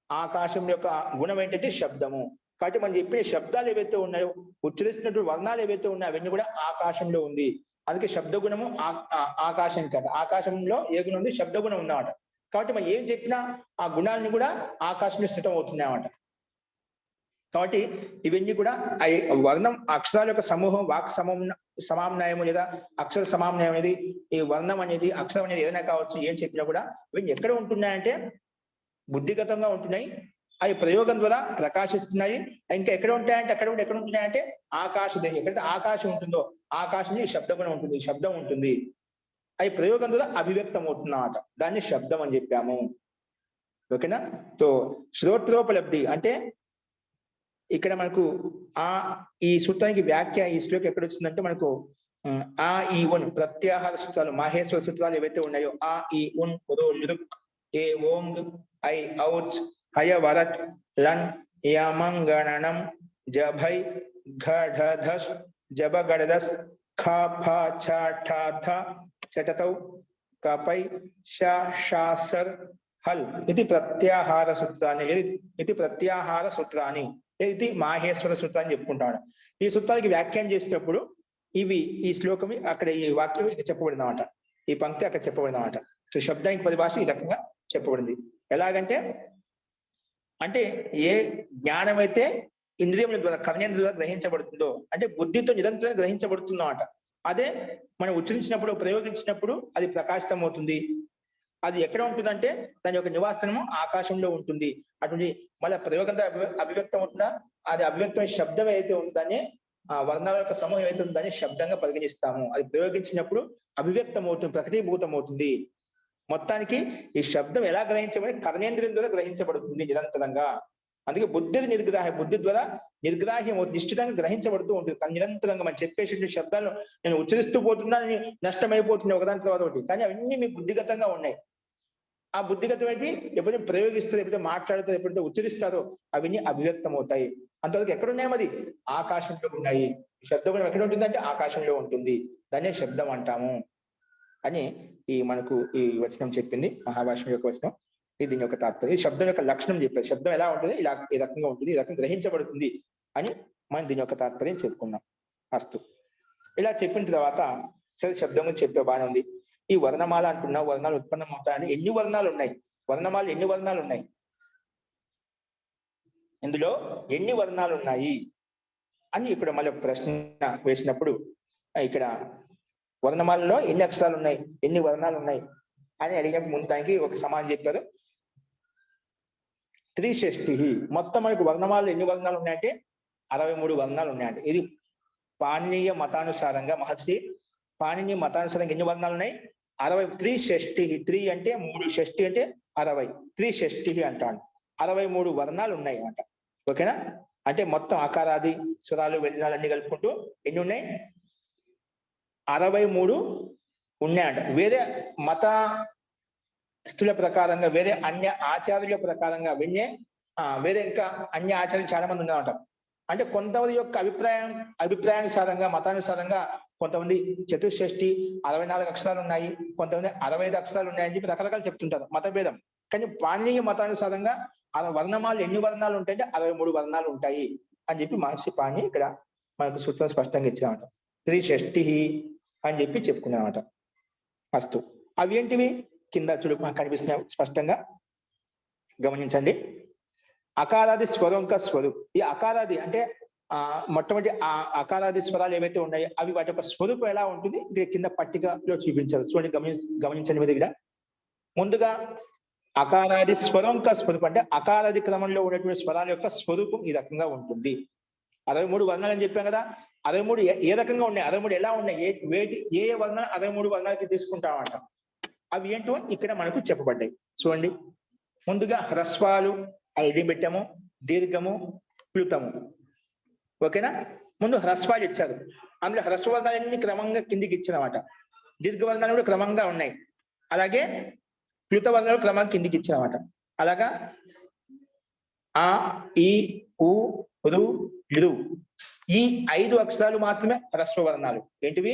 ఆకాశం యొక్క గుణం ఏంటంటే శబ్దము. కాబట్టి మనం చెప్పిన శబ్దాలు ఏవైతే ఉన్నాయో, ఉచ్చరిస్తున్నటువంటి వర్ణాలు ఏవైతే ఉన్నాయో అవన్నీ కూడా ఆకాశంలో ఉంది. అందుకే శబ్ద గుణము ఆకాశం కదా, ఆకాశంలో ఏ గుణం ఉంది? శబ్ద గుణం ఉందన్నమాట. కాబట్టి మనం ఏం చెప్పినా ఆ గుణాలని కూడా ఆకాశంలో స్థితం అవుతున్నాయి అన్నమాట. కాబట్టి ఇవన్నీ కూడా వర్ణం అక్షరాల యొక్క సమూహం, వాక్ సమామ్నాయము లేదా అక్షర సమామ్నాయం అనేది, ఈ వర్ణం అనేది అక్షరం అనేది ఏదైనా కావచ్చు, ఏం చెప్పినా కూడా ఇవన్నీ ఎక్కడ ఉంటున్నాయంటే బుద్ధిగతంగా ఉంటున్నాయి. అవి ప్రయోగం ద్వారా ప్రకాశిస్తున్నాయి. ఇంకా ఎక్కడ ఉంటాయంటే ఎక్కడ ఉంటున్నాయంటే ఆకాశ దేహం. ఎక్కడైతే ఆకాశం ఉంటుందో ఆకాశంలో శబ్దం కూడా ఉంటుంది, శబ్దం ఉంటుంది. అవి ప్రయోగం ద్వారా అభివ్యక్తం అవుతున్నమాట. దాన్ని శబ్దం అని చెప్పాము. ఓకేనా? తో శ్రోత్రోపలబ్ధి అంటే ఇక్కడ మనకు ఈ సూత్రానికి వ్యాఖ్య ఈ శ్లోకం ఎక్కడ వచ్చిందంటే మనకు ఆ ఈ ఉన్ ప్రత్యాహార సూత్రాలు, మాహేశ్వర సూత్రాలు ఏవైతే ఉన్నాయో ఆ ఈ ఉన్ ఉదో లురుక్ ఏ ఓంగ్ ఐ ఔచ్ హయ వరట్ లన్ యమంగణనం జభై ఘఢధస్ జబగడదస్ ఖ ఫ ఛ ఠ థ చటతౌ కపై ష షాసర్ హల్ ఇది ప్రత్యాహార సూత్రాన్ని, ఇది ప్రత్యాహార సూత్రాన్ని, ఇది మాహేశ్వర సూత్రాన్ని చెప్పుకుంటాడు. ఈ సూత్రానికి వ్యాఖ్యానం చేసేటప్పుడు ఇవి ఈ శ్లోకం అక్కడ ఈ వాక్యం ఇక్కడ చెప్పబడింది అన్నమాట. ఈ పంక్తి అక్కడ చెప్పబడింది అన్నమాట. సో శబ్దానికి పరిభాష ఈ రకంగా చెప్పబడింది. ఎలాగంటే అంటే ఏ జ్ఞానం అయితే ఇంద్రియముల ద్వారా, కర్ణేంద్రియ ద్వారా గ్రహించబడుతుందో, అంటే బుద్ధితో నిరంతరం గ్రహించబడుతుందో అన్నమాట. అదే మనం ఉచ్చరించినప్పుడు, ప్రయోగించినప్పుడు అది ప్రకాశితం అవుతుంది. అది ఎక్కడ ఉంటుందంటే దాని యొక్క నివాసనము ఆకాశంలో ఉంటుంది. అటువంటి మళ్ళీ ప్రయోగంతో అభివ్యక్తం అవుతుందా, అది అభివ్యక్తమైన శబ్దం ఏదైతే ఉంటుందని ఆ వర్ణాల యొక్క సమూహం ఏదైతే ఉంటుందని శబ్దంగా పరిగణిస్తాము. అది ప్రయోగించినప్పుడు అభివ్యక్తం అవుతుంది, ప్రకటీభూతం అవుతుంది. మొత్తానికి ఈ శబ్దం ఎలా గ్రహించబడి? కర్ణేంద్రియం ద్వారా గ్రహించబడుతుంది నిరంతరంగా. అందుకే బుద్ధి ద్వారా నిర్గ్రాహ్యం నిశ్చితంగా గ్రహించబడుతూ ఉంటుంది. నిరంతరంగా మనం చెప్పేసి శబ్దాలు నేను ఉచ్చరిస్తూ పోతున్నా, నష్టమైపోతున్నాయి ఒకదాని తర్వాత ఒకటి. కానీ అవన్నీ మీ బుద్ధిగతంగా ఉన్నాయి. ఆ బుద్ధిగతం ఏంటి? ఎప్పుడైతే ప్రయోగిస్తారో, ఎప్పుడైతే మాట్లాడుతారో, ఎప్పుడైతే ఉచ్చరిస్తారో అవన్నీ అభివ్యక్తం అవుతాయి. అంతవరకు ఎక్కడున్నాయి? అది ఆకాశంలో ఉన్నాయి. శబ్దం ఎక్కడ ఉంటుందంటే ఆకాశంలో ఉంటుంది. దాన్నే శబ్దం అంటాము అని ఈ మనకు ఈ వచనం చెప్పింది, మహాభాష్యం యొక్క వచనం. ఇది దీని యొక్క తాత్పర్యం. శబ్దం యొక్క లక్షణం చెప్పారు. శబ్దం ఎలా ఉంటుంది? ఇలా ఈ రకంగా ఉంటుంది, ఈ రకంగా గ్రహించబడుతుంది అని మనం దీని యొక్క తాత్పర్యం చెప్పుకున్నాం. అస్తు. ఇలా చెప్పిన తర్వాత సరే శబ్దం గురించి చెప్పే బాగానే ఉంది. ఈ వర్ణమాల అంటున్నావు, వర్ణాలు ఉత్పన్నం అవుతాయని. ఎన్ని వర్ణాలు ఉన్నాయి? వర్ణమాల ఎన్ని వర్ణాలు ఉన్నాయి? ఇందులో ఎన్ని వర్ణాలు ఉన్నాయి అని ఇక్కడ మళ్ళీ ప్రశ్న వేసినప్పుడు ఇక్కడ వర్ణమాలలో ఎన్ని అక్షరాలు ఉన్నాయి, ఎన్ని వర్ణాలు ఉన్నాయి అని అడిగినప్పుడు ముందు దానికి ఒక సమాధానం చెప్పారు. 360. మొత్తం మనకు వర్ణమాలలో ఎన్ని వర్ణాలు ఉన్నాయంటే 63 వర్ణాలు ఉన్నాయండి. ఇది పాణినీయ మతానుసారంగా, మహర్షి పాణినీయ మతానుసారంగా ఎన్ని వర్ణాలు ఉన్నాయి? 360. 3 అంటే 3, షష్ఠి అంటే 60, 360 అంటాడు. 63 వర్ణాలు ఉన్నాయి అన్నమాట. ఓకేనా? అంటే మొత్తం ఆకారాది స్వరాలు వ్యంజనాలు అన్ని కలుపుకుంటూ ఎన్ని ఉన్నాయి? 63 ఉన్నాయంట. వేరే మతస్థుల ప్రకారంగా, వేరే అన్య ఆచార్యుల ప్రకారంగా వేరే ఇంకా అన్య ఆచార్యులు చాలా మంది ఉన్నారంట. అంటే కొంతమంది యొక్క అభిప్రాయానుసారంగా, మతానుసారంగా కొంతమంది చతుషష్ఠి 64 అక్షరాలు ఉన్నాయి, కొంతమంది 65 అక్షరాలు ఉన్నాయని చెప్పి రకరకాలు చెప్తుంటారు, మతభేదం. కానీ పాణినీయ మతానుసారంగా వర్ణమాలు ఎన్ని వర్ణాలు ఉంటాయంటే 63 వర్ణాలు ఉంటాయి అని చెప్పి మహర్షి పాణి ఇక్కడ మనకు సూత్రం స్పష్టంగా ఇచ్చామట. 360 అని చెప్పి చెప్పుకున్నామట. అస్తు. అవి ఏంటివి? కింద చూడు కనిపిస్తున్నాయి స్పష్టంగా, గమనించండి. అకారాది స్వరంక స్వరూప్. ఈ అకారాది అంటే మొట్టమొదటి ఆ అకారాది స్వరాలు ఏవైతే ఉన్నాయో అవి వాటి యొక్క స్వరూపం ఎలా ఉంటుంది ఇక్కడ కింద పట్టికలో చూపించారు. చూడండి, గమనించండి మీద. ఇక్కడ ముందుగా అకారాది స్వరంక స్వరూపం అంటే అకారాది క్రమంలో ఉన్నటువంటి స్వరాల యొక్క స్వరూపం ఈ రకంగా ఉంటుంది. 63 వర్ణాలు అని చెప్పాం కదా. 63 ఏ రకంగా ఉన్నాయి? 63 ఎలా ఉన్నాయి? ఏ వర్ణాలు 63 వర్ణాలకి తీసుకుంటామంట. అవి ఏంటో ఇక్కడ మనకు చెప్పబడ్డాయి. చూడండి, ముందుగా హ్రస్వాలు ఐడి పెట్టాము, దీర్ఘము, ప్లుతము. ఓకేనా? ముందు హ్రస్వాలు ఇచ్చారు. అందులో హ్రస్వవర్ణాలన్నీ క్రమంగా కిందికి ఇచ్చారన్నమాట. దీర్ఘవర్ణాలు కూడా క్రమంగా ఉన్నాయి. అలాగే ప్లుత వర్ణాలు క్రమంగా కిందికి ఇచ్చారన్నమాట. అలాగా ఆ, ఈ, ఉ, రు, లు ఈ 5 అక్షరాలు మాత్రమే హ్రస్వవర్ణాలు. ఏంటివి?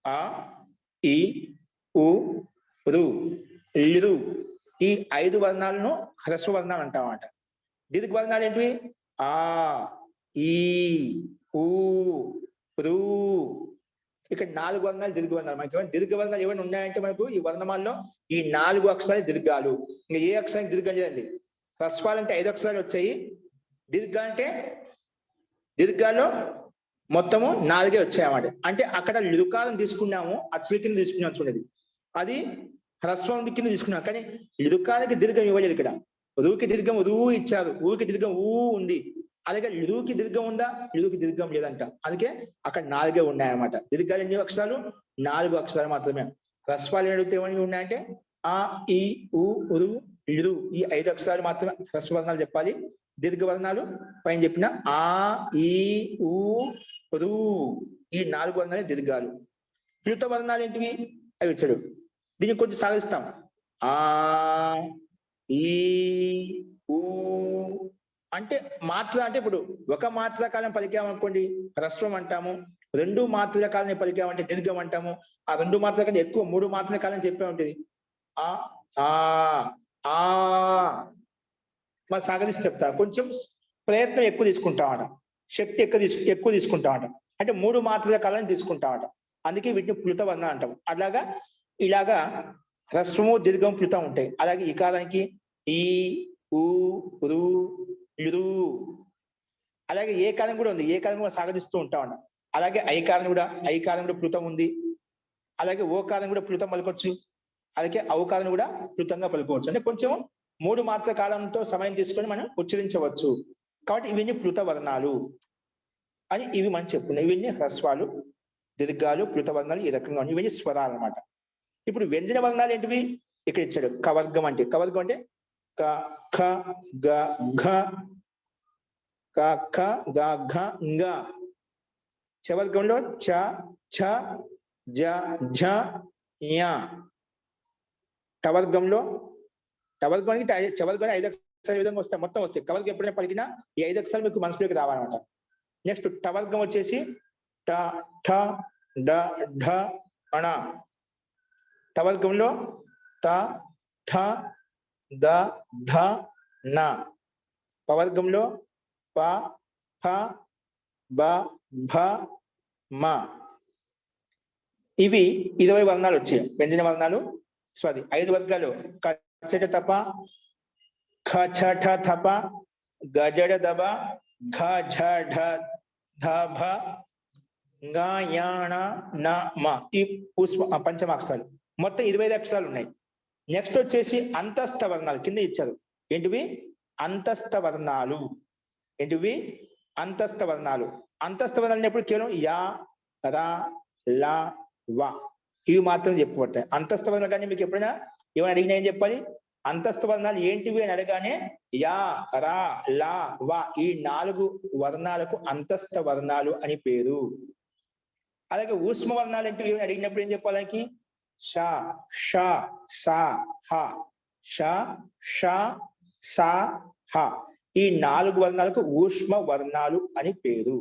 ఆ, ఈ, ఉ, రు, లు ఈ 5 వర్ణాలను హ్రస్వవర్ణాలు అంటామన్నమాట. దీర్ఘ వర్ణాలు ఏంటివి? ఆ, ఈ, ఊ, రు. ఇక్కడ 4 వర్ణాలు దీర్ఘ వర్ణాలు. మనకి ఏమైనా దీర్ఘ వర్ణాలు ఏమైనా ఉన్నాయంటే మనకు ఈ వర్ణమాలలో ఈ 4 అక్షరాలు దీర్ఘాలు. ఇంకా ఏ అక్షరానికి దీర్ఘం లేదండి. హ్రస్వాలంటే 5 అక్షరాలు వచ్చాయి. దీర్ఘ అంటే దీర్ఘాల్లో మొత్తము 4 వచ్చాయన్నమాట. అంటే అక్కడ లుకారం తీసుకున్నాము, అచ్చుల కింద తీసుకున్నాం చూడండి. అది హ్రస్వం కింద తీసుకున్నాం. కానీ లుకానికి దీర్ఘం ఇవ్వలేదు ఇక్కడ. రూకి దీర్ఘం రూ ఇచ్చారు, ఊకి దీర్ఘం ఊ ఉంది. అలాగే లుకి దీర్ఘం ఉందా, లుకి దీర్ఘం లేదంట. అందుకే అక్కడ 4 ఉన్నాయన్నమాట. దీర్ఘాలు ఎన్ని అక్షరాలు? 4 అక్షరాలు మాత్రమే. హ్రస్వాలు అడిగితే ఏమని ఉన్నాయంటే ఆ, ఈ, ఊ, రు, లు. ఈ 5 అక్షరాలు మాత్రమే హ్రస్వవర్ణాలు చెప్పాలి. దీర్ఘ వర్ణాలు పైన చెప్పిన ఆ, ఈ, ఊ, రు. ఈ 4 వర్ణాలు దీర్ఘాలు. ప్లుత వర్ణాలు ఏంటివి? అవి ఇచ్చాడు. దీన్ని కొంచెం సాగిస్తాం. ఆ, ఈ, ఊ. అంటే మాత్ర అంటే ఇప్పుడు ఒక మాత్ర కాలం పలికామనుకోండి హ్రస్వం అంటాము. 2 మాత్రల కాలం పలికామంటే దీర్ఘం అంటాము. ఆ 2 మాత్రల కంటే ఎక్కువ 3 మాత్రల కాలం చెప్పే ఉంటుంది. ఆ, ఆ, ఆ. మరి సాగరిసి చెప్తా. కొంచెం ప్రయత్నం ఎక్కువ తీసుకుంటామట, శక్తి ఎక్కువ తీసుకుంటామట. అంటే 3 మాత్రల కాలం తీసుకుంటామట. అందుకే వీటిని ప్లుత వర్ణ అంటాం. అలాగా ఇలాగా హ్రస్వము దీర్ఘం ప్లుతం ఉంటాయి. అలాగే ఈ కాలానికి ఈ, ఊ, రు, లు. అలాగే ఏ కాలం కూడా ఉంది. ఏ కాలం కూడా సాగరిస్తూ ఉంటామట. అలాగే ఐ కాలం కూడా ప్లుతం ఉంది. అలాగే ఓ కాలం కూడా ప్లుతం పలకొచ్చు. అలాగే ఔ కాలం కూడా ప్లుతంగా పలుకోవచ్చు. అంటే కొంచెం 3 మాత్ర కాలంతో సమయం తీసుకొని మనం ఉచ్చరించవచ్చు. కాబట్టి ఇవన్నీ ప్లుత వర్ణాలు అని ఇవి మనం చెప్పుకున్నాం. ఇవన్నీ హ్రస్వాలు, దీర్ఘాలు, ప్లుత వర్ణాలు ఈ రకంగా ఉన్నాయి. ఇవన్నీ స్వరాలు అన్నమాట. ఇప్పుడు వ్యంజన వర్ణాలు ఏంటివి? ఇక్కడ ఇచ్చాడు. కవర్గం అంటే క, ఖ, గ, ఘ, క, ఖ, గ, ఘ,ง. చవర్గంలో చ, ఛ, జ, ఝ, ఞ. టవర్గానికి చవర్గానికి 5 అక్షరాలు విధంగా వస్తాయి, మొత్తం వస్తాయి. కవర్గం ఎప్పుడైనా పలికినా ఈ 5 అక్షరాలు మీకు మనసులోకి రావాలన్నమాట. నెక్స్ట్ టవర్గం వచ్చేసి ట, ఠ, డ, ఢ, అణ. టవర్గంలో త, థ, ద, ధ, న. పవర్గంలో ప, ఫ, బ, భ, మ. ఇవి 20 వర్ణాలు వచ్చాయి, వ్యంజన వర్ణాలు. స్వాది 5 వర్గాలు. కచట తప, ఖచఠ థప, గజడ దబ, ఘ ఝ ఢ ధ భ, ంగ యాణ న మ. ఈ పంచమాక్షరాలు. మొత్తం 25 అక్షరాలు ఉన్నాయి. నెక్స్ట్ వచ్చేసి అంతస్థ వర్ణాలు కింద ఇచ్చారు. ఏంటివి? అంతస్థ వర్ణాలు. ఏంటివి? అంతస్థ వర్ణాలు. అంతస్థ వర్ణాలు ఎప్పుడు కేవలం యా, రా, లా, వా ఇవి మాత్రం చెప్పబడతాయి. అంతస్థ వర్ణాలు కానీ మీకు ఎప్పుడైనా ఏమైనా అడిగినా ఏం చెప్పాలి? అంతస్థ వర్ణాలు ఏంటివి అని అడగానే యా, రా, లా, వా ఈ 4 వర్ణాలకు అంతస్థ వర్ణాలు అని పేరు. అలాగే ఊష్మ వర్ణాలు ఏంటివి అని అడిగినప్పుడు ఏం చెప్పాలి? ష, ష, సా, హ. ష, ష, సా, హ. ఈ 4 వర్ణాలకు ఊష్మ వర్ణాలు అని పేరు.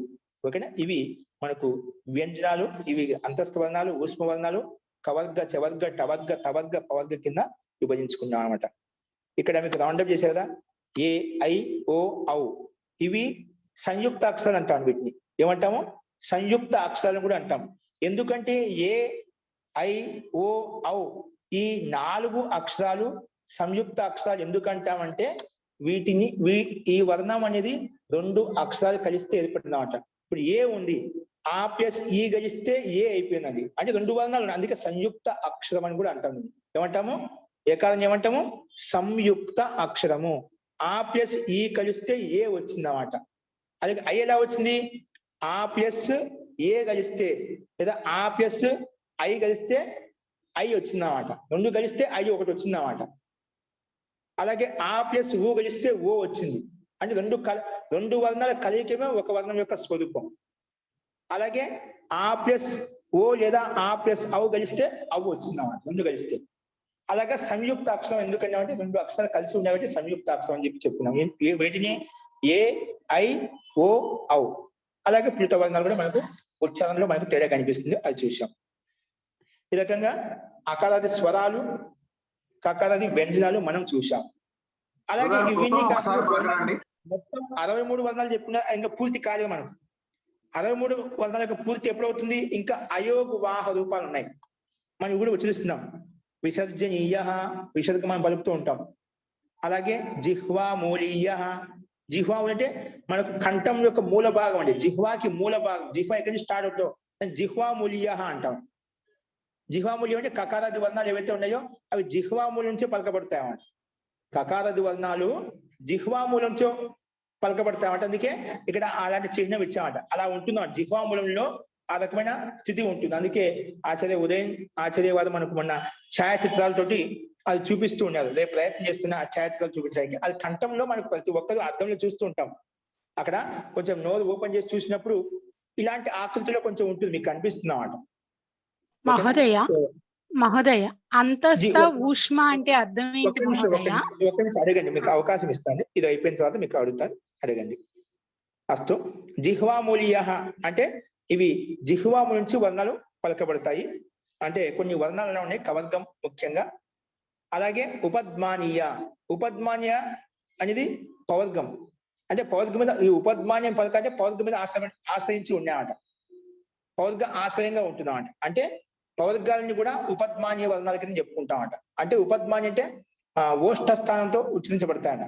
ఓకేనా? ఇవి మనకు వ్యంజనాలు. ఇవి అంతస్థ వర్ణాలు, ఊష్మ వర్ణాలు, కవర్గ, చవర్గ, టవర్గ, తవర్గ, పవర్గ కింద విభజించుకున్నాం అనమాట. ఇక్కడ మీకు రౌండప్ చేశారు కదా, ఏ, ఐ, ఓ, ఔ. ఇవి సంయుక్త అక్షరాలు అంటాం. వీటిని ఏమంటాము? సంయుక్త అక్షరాలు కూడా అంటాం. ఎందుకంటే ఏ, ఐ, ఓ, ఔ ఈ 4 అక్షరాలు సంయుక్త అక్షరాలు ఎందుకంటామంటే ఈ వర్ణం అనేది 2 అక్షరాలు కలిస్తే ఏర్పడిందన్నమాట. ఇప్పుడు ఏ ఉంది, ఆ ప్లస్ ఈ కలిస్తే ఏ అయిపోయినది. అంటే 2 వర్ణాలు ఉన్నాయి. అందుకే సంయుక్త అక్షరం అని కూడా అంటాం. ఏమంటాము? ఏ కాలం ఏమంటాము? సంయుక్త అక్షరము. ఆ ప్లస్ ఈ కలిస్తే ఏ వచ్చిందన్నమాట. అలాగే ఐ ఎలా వచ్చింది? ఆ ప్లస్ ఏ కలిస్తే లేదా ఆ ప్లస్ ఐ కలిస్తే ఐ వచ్చిందన్నమాట. 2 కలిస్తే ఐ ఒకటి వచ్చిందన్నమాట. అలాగే ఆ ప్లస్ ఊ కలిస్తే ఓ వచ్చింది. అంటే 2 వర్ణాల కలయికమే ఒక వర్ణం యొక్క స్వరూపం. అలాగే ఆ ప్లస్ ఓ లేదా ఆ ప్లస్ ఔ కలిస్తే అవు వచ్చిందన్నమాట, 2 కలిస్తే. అలాగే సంయుక్త అక్షరం ఎందుకన్నామంటే 2 అక్షరాలు కలిసి ఉన్నాయి సంయుక్త అక్షరం అని చెప్పుకున్నాం. వీటిని ఏ, ఐ, ఓ, ఔ. అలాగే ప్లుత వర్ణాలు కూడా మనకు ఉచ్చారణలో మనకు తేడా కనిపిస్తుంది, అది చూసాం. ఈ రకంగా అకారాది స్వరాలు, కకారాది వ్యంజనాలు మనం చూసాం. అలాగే ఇవన్నీ మొత్తం 63 వర్ణాలు చెప్పుకున్నా ఇంకా పూర్తి కాలేదు మనకు. 63 వర్ణాల యొక్క పూర్తి ఎప్పుడవుతుంది? ఇంకా అయోగు వాహ రూపాలు ఉన్నాయి, మనం కూడా ఉచ్చరిస్తున్నాం. విసర్జనీయ, విసర్గ మనం పలుకుతూ ఉంటాం. అలాగే జిహ్వా మూలీయ, జిహ్వా అంటే మనకు కంఠం యొక్క మూల భాగం అండి. జిహ్వాకి మూల భాగం, జిహ్వా ఎక్కడి నుంచి స్టార్ట్ అవుతుందో జిహ్వా మూలీయ అంటాం. జిహ్వా మూల్యం అంటే కకారాది వర్ణాలు ఏవైతే ఉన్నాయో అవి జిహ్వా మూలం నుంచి పలకబడతాయన్నమాట. కకారాది వర్ణాలు జిహ్వా మూలం నుంచి పలకబడతాయన్నమాట. అందుకే ఇక్కడ అలాంటి చిహ్నం ఇచ్చామట. అలా ఉంటుందన్నమాట, జిహ్వా మూలంలో ఆ రకమైన స్థితి ఉంటుంది. అందుకే ఆచార్య వారు మనకు మొన్న ఛాయాచిత్రాలతోటి అది చూపిస్తూ ఉన్నారు. రేపు ప్రయత్నం చేస్తున్న ఆ ఛాయాచిత్రాలు చూపించడానికి. అది కంఠంలో మనకు ప్రతి ఒక్కరు అర్థంలో చూస్తూ ఉంటాం. అక్కడ కొంచెం నోరు ఓపెన్ చేసి చూసినప్పుడు ఇలాంటి ఆకృతిలో కొంచెం ఉంటుంది, మీకు కనిపిస్తుంది అన్నమాట. మహోదయ అంతస్థ ఊష్మ అంటే అర్థం ఏంటి మహోదయ? ఒక నిమిషం అడగండి, మీకు అవకాశం ఇస్తాను. ఇది అయిపోయిన తర్వాత మీకు అడుగుతాను, అడగండి. అస్తు. జిహ్వామూలీయ అంటే ఇవి జిహ్వాము నుంచి వర్ణాలు పలకబడతాయి. అంటే కొన్ని వర్ణాలలో ఉన్నాయి, కవర్గం ముఖ్యంగా. అలాగే ఉపద్మానీయ, ఉపద్మానీయ అనేది పవర్గం. అంటే పవర్గం మీద ఈ ఉపద్మాన్యం పలక అంటే పవర్గం మీద ఆశ్రయించి ఉన్నాయన్నమాట. పవర్గ ఆశ్రయంగా ఉంటున్నామంట. అంటే పవర్గాలని కూడా ఉపద్మానీయ వర్ణాల కింద చెప్పుకుంటామట. అంటే ఉపద్మాని అంటే ఓష్ఠ స్థానంతో ఉచ్చరించబడతాయట.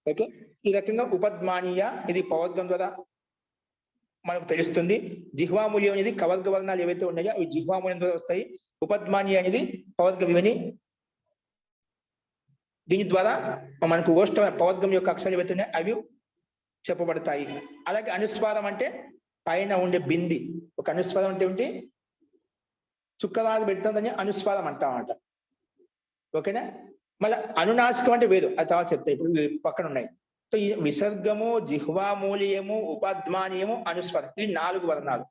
ఓకే, ఈ రకంగా ఉపద్మానీయ ఇది పవర్గం ద్వారా మనకు తెలుస్తుంది. జిహ్వామూల్యం అనేది కవర్గ వర్ణాలు ఏవైతే ఉన్నాయో అవి జిహ్వామూల్యం ద్వారా వస్తాయి. ఉపద్మానీయ అనేది పవర్గం, ఇవని దీని ద్వారా మనకు ఓష్ఠ పవర్గం యొక్క అక్షరాలు ఏవైతే ఉన్నాయో అవి చెప్పబడతాయి. అలాగే అనుస్వారం అంటే పైన ఉండే బింది. ఒక అనుస్వారం అంటే ఏంటి? చుక్కరాలు పెడుతుందని అనుస్వారం అంటామట. ఓకేనా? మళ్ళీ అనునాసికం అంటే వేరు, అది తర్వాత చెప్తాయి. ఇప్పుడు పక్కన ఉన్నాయి. సో ఈ విసర్గము, జిహ్వామూలీయము, ఉపద్మానీయము, అనుస్వారం, ఈ 4 వర్ణాలు.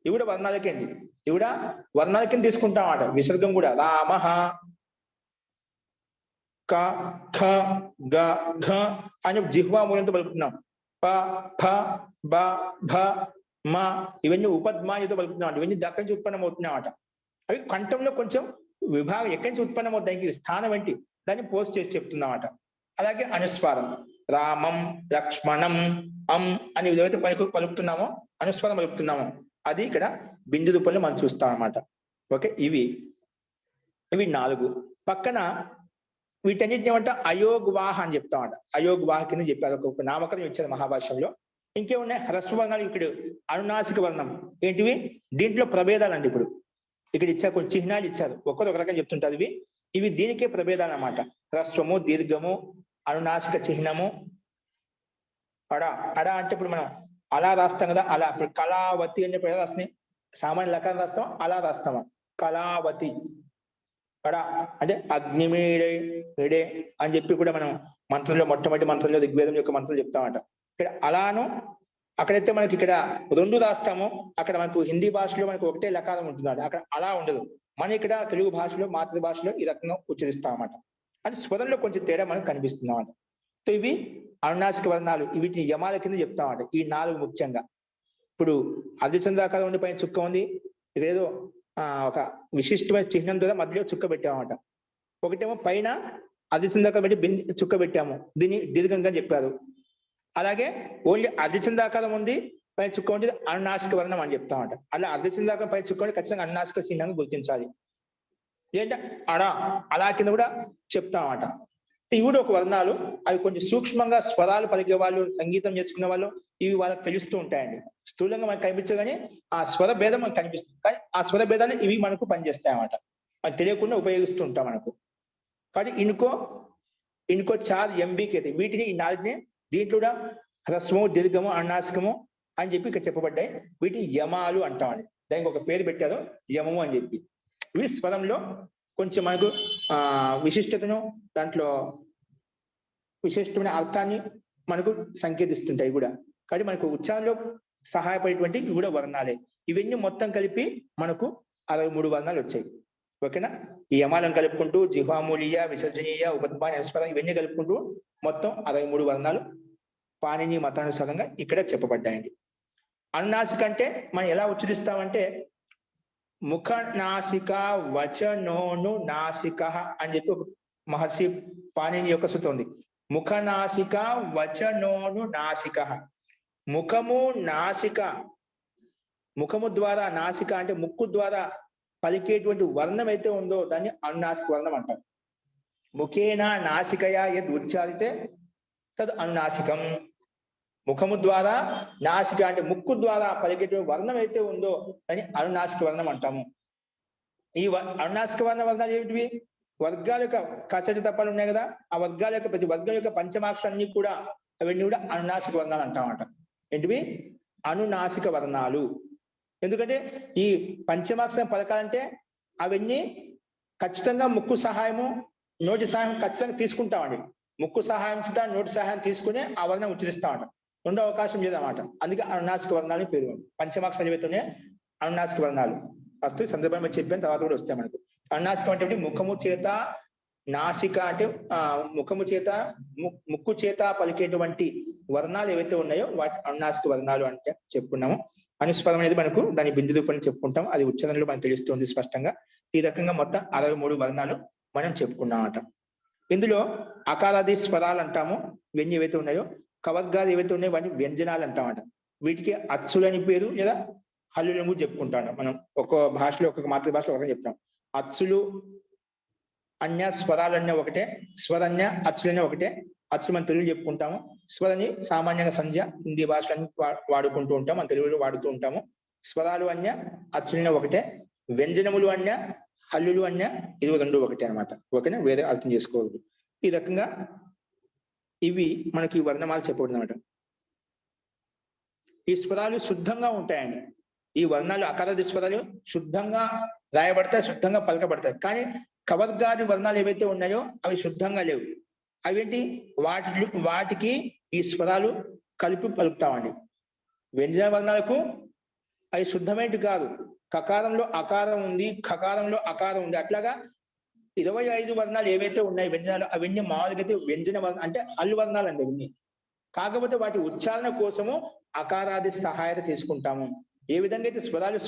ఇవి కూడా వర్ణాలకేంటి, ఇవి కూడా వర్ణాల కింద తీసుకుంటామట. విసర్గం కూడా రామ, క, ఖ, గ, ఘ అని జిహ్వామూలంతో పలుకుతున్నాం. ప, ఫ, బ, భ, మ ఇవన్నీ ఉపద్మానితో పలుకుతున్నాం. ఇవన్నీ దక్కడి నుంచి ఉత్పన్నం అవుతున్నాయన్నమాట. అవి కంఠంలో కొంచెం విభాగం ఎక్కడి నుంచి ఉత్పన్నం అవుతుంది, దానికి స్థానం ఏంటి దాన్ని పోస్ట్ చేసి చెప్తున్నమాట. అలాగే అనుస్వారం రామం, లక్ష్మణం, అని ఏదైతే పలుకుతున్నామో అనుస్వారం పలుకుతున్నామో అది ఇక్కడ బిందు రూపంలో మనం చూస్తాం అన్నమాట. ఓకే, ఇవి 4. పక్కన వీటన్నిటిని ఏమంటే అయోగ్వాహ అని చెప్తామట. అయోగ్వాహ కింద చెప్పారు, ఒక నామకరణం ఇచ్చారు మహాభాష్యంలో. ఇంకేమున్నాయి? హ్రస్వ వర్ణాలు. ఇక్కడ అనునాసిక వర్ణం ఏంటివి? దీంట్లో ప్రభేదాలు అండి. ఇప్పుడు ఇక్కడ ఇచ్చారు, కొన్ని చిహ్నాలు ఇచ్చారు, ఒక్కొక్క రకంగా చెప్తుంటారు. ఇవి దీనికే ప్రభేదాలు అన్నమాట. హ్రస్వము, దీర్ఘము, అనునాసిక చిహ్నము. అడ అంటే ఇప్పుడు మనం అలా రాస్తాం కదా, అలా. ఇప్పుడు కళావతి అని చెప్పి రాస్తున్నాయి, సామాన్య లకారం రాస్తాం, అలా రాస్తామా? కళావతి. అడ అంటే అగ్నిమీడే అని చెప్పి కూడా మనం మంత్రంలో, మొట్టమొదటి మంత్రంలో ఋగ్వేదం యొక్క మంత్రాలు చెప్తామట. ఇక్కడ అలాను అక్కడైతే మనకి ఇక్కడ 2 రాస్తాము, అక్కడ మనకు హిందీ భాషలో మనకు ఒకటే లకారం ఉంటుంది, అక్కడ అలా ఉండదు. మన ఇక్కడ తెలుగు భాషలో, మాతృభాషలో ఈ రకంగా ఉచ్చరిస్తాం అన్నమాట. అంటే స్వరంలో కొంచెం తేడా మనకు కనిపిస్తుంది అన్నమాట. సో ఇవి అనునాసిక వర్ణాలు, వీటిని యమాల కింద చెప్తామన్నమాట. ఈ 4 ముఖ్యంగా. ఇప్పుడు అర్ధచంద్రాకారం ఉండి పైన చుక్క ఉంది, ఇదేదో ఒక విశిష్టమైన చిహ్నం ద్వారా మధ్యలో చుక్క పెట్టామన్నమాట. ఒకటేమో పైన అర్ధచంద్రాకారం పెట్టి చుక్క పెట్టాము, దీన్ని దీర్ఘంగా చెప్పారు. అలాగే ఓన్లీ అర్ధచంద్రాకారం ఉంది పైన చుక్క ఉంది, అనునాసిక వర్ణం అని చెప్తామట. అలా అర్ధచంద్రాకారం పైన చుక్క ఉంటే ఖచ్చితంగా అనునాసిక చిహ్నాన్ని గుర్తించాలి. ఏంటంటే అలా కింద కూడా చెప్తామట. ఇవి కూడా ఒక వర్ణాలు. అవి కొంచెం సూక్ష్మంగా స్వరాలు పలికే వాళ్ళు, సంగీతం నేర్చుకునే వాళ్ళు ఇవి వాళ్ళకి తెలుస్తూ ఉంటాయండి. స్థూలంగా మనకు కనిపించదు కానీ ఆ స్వర భేదం మనకు కనిపిస్తుంది. కానీ ఆ స్వర భేదాలు ఇవి మనకు పనిచేస్తాయి అన్నమాట. మనకు తెలియకుండా ఉపయోగిస్తూ ఉంటాం మనకు. కాబట్టి ఇన్కో 4 ఎంబీకి అయితే వీటిని, ఈ 4ని దీంట్లో కూడా హ్రస్వము, దీర్ఘము, అనునాసికము అని చెప్పి ఇక్కడ చెప్పబడ్డాయి. వీటిని యమాలు అంటామని, దానికి ఒక పేరు పెట్టారు, యమము అని చెప్పి. ఇవి స్వరంలో కొంచెం మనకు విశిష్టతను, దాంట్లో విశిష్టమైన అర్థాన్ని మనకు సంకేతిస్తుంటాయి కూడా. కాబట్టి మనకు ఉచ్చారణలో సహాయపడేటువంటి ఇవి కూడా వర్ణాలే. ఇవన్నీ మొత్తం కలిపి మనకు 63 వర్ణాలు వచ్చాయి. ఓకేనా? ఈ యమాలను కలుపుకుంటూ జిహ్వామూలీయ, విసర్జనీయ, ఉపద్మాని, అనుస్వారం ఇవన్నీ కలుపుకుంటూ మొత్తం 63 వర్ణాలు పాణిని మతానుసారంగా ఇక్కడ చెప్పబడ్డాయండి. అనునాసిక అంటే మనం ఎలా ఉచ్చరిస్తామంటే ముఖ నాసిక వచనోను నాసిక అని చెప్పి ఒక మహర్షి పాణిని యొక్క సూత్రం ఉంది. ముఖనాసిక వచనోను నాసిక. ముఖము నాసిక, ముఖము ద్వారా, నాసిక అంటే ముక్కు ద్వారా పలికేటువంటి వర్ణం అయితే ఉందో దాన్ని అనునాసిక వర్ణం అంటారు. ముఖేన నాసికయా యద్ ఉచ్చారితే తద్ అనునాసికం. ముఖము ద్వారా, నాసిక అంటే ముక్కు ద్వారా పలికేటువంటి వర్ణం అయితే ఉందో దాన్ని అనునాసిక వర్ణం అంటాము. ఈ అనునాసిక వర్ణాలు ఏమిటివి? వర్గాల యొక్క కచడి తప్పాలు ఉన్నాయి కదా, ఆ వర్గాల యొక్క ప్రతి వర్గం యొక్క పంచమాక్షరాన్ని కూడా అవన్నీ కూడా అనునాసిక వర్ణాలు అంటామట. ఏంటివి? అనునాసిక వర్ణాలు. ఎందుకంటే ఈ పంచమాక్షరం పలకాలంటే అవన్నీ ఖచ్చితంగా ముక్కు సహాయము, నోటి సహాయం ఖచ్చితంగా తీసుకుంటామండి. ముక్కు సహాయం చేత నోటి సహాయం తీసుకునే ఆ వర్ణం ఉచ్చరిస్తామట. రెండో అవకాశం లేదన్నమాట. అందుకే అనునాసిక వర్ణాలు పేరు. పంచమాక్షరాలు ఏవైతే అనునాసిక వర్ణాలు ఫస్ట్ సందర్భంగా చెప్పాను, తర్వాత కూడా వస్తాయి మనకు. అనునాసికం అంటే ముఖము చేత, నాసిక అంటే ముఖము చేత, ముక్కు చేత పలికేటువంటి వర్ణాలు ఏవైతే ఉన్నాయో వాటి అనునాసిక వర్ణాలు అంటే చెప్పుకున్నాము. అనుస్వరం అనేది మనకు దాని బిందు రూపంలో చెప్పుకుంటాం, అది ఉచ్చారణలో మనకు తెలుస్తుంది స్పష్టంగా. ఈ రకంగా మొత్తం 63 వర్ణాలు మనం చెప్పుకున్నామట. ఇందులో అకారాది స్వరాలు అంటాము, ఇవన్నీ ఏవైతే ఉన్నాయో. కవర్గాలు ఏవైతే ఉన్నాయో వాటిని వ్యంజనాలు అంటామట. వీటికి అచ్చులని పేరు లేదా హల్లులను కూడా చెప్పుకుంటాం. మనం ఒక్కొక్క భాషలో, ఒక్కొక్క మాతృభాషలో ఒకటే చెప్తాం. అచ్చులు అన్య, స్వరాలన్య ఒకటే, స్వరన్య అచ్చులన్య ఒకటే. అచ్చులు మనం తెలుగు చెప్పుకుంటాము, స్వరని సామాన్యంగా సంధ్య హిందీ భాషలన్నీ వాడుకుంటూ ఉంటాం, మన తెలుగులో వాడుతూ ఉంటాము. స్వరాలు అన్య, అచ్చులన్య ఒకటే. వ్యంజనములు అన్య, హల్లులు అన్య, ఇది రెండు ఒకటే అనమాట. ఓకేనా? వేరే అర్థం చేసుకోవద్దు. ఈ రకంగా ఇవి మనకి వర్ణమాలు చెప్పకూడదు అనమాట. ఈ స్వరాలు శుద్ధంగా ఉంటాయండి. ఈ వర్ణాలు అకారాది స్వరాలు శుద్ధంగా రాయబడతాయి, శుద్ధంగా పలకబడతాయి. కానీ కవర్గాది వర్ణాలు ఏవైతే ఉన్నాయో అవి శుద్ధంగా లేవు. అవేంటి? వాటికి ఈ స్వరాలు కలిపి పలుకుతామండి. వ్యంజన వర్ణాలకు అవి శుద్ధమేంటి కాదు. కకారంలో అకారం ఉంది, ఖకారంలో అకారం ఉంది. అట్లాగా 25 వర్ణాలు ఏవైతే ఉన్నాయి వ్యంజనాలు, అవన్నీ మామూలుగా అయితే వ్యంజన వర్ణ అంటే హల్లు వర్ణాలు అండి అవన్నీ. కాకపోతే వాటి ఉచ్చారణ కోసము అకారాది సహాయత తీసుకుంటాము. ఏ విధంగా అయితే స్వరాలు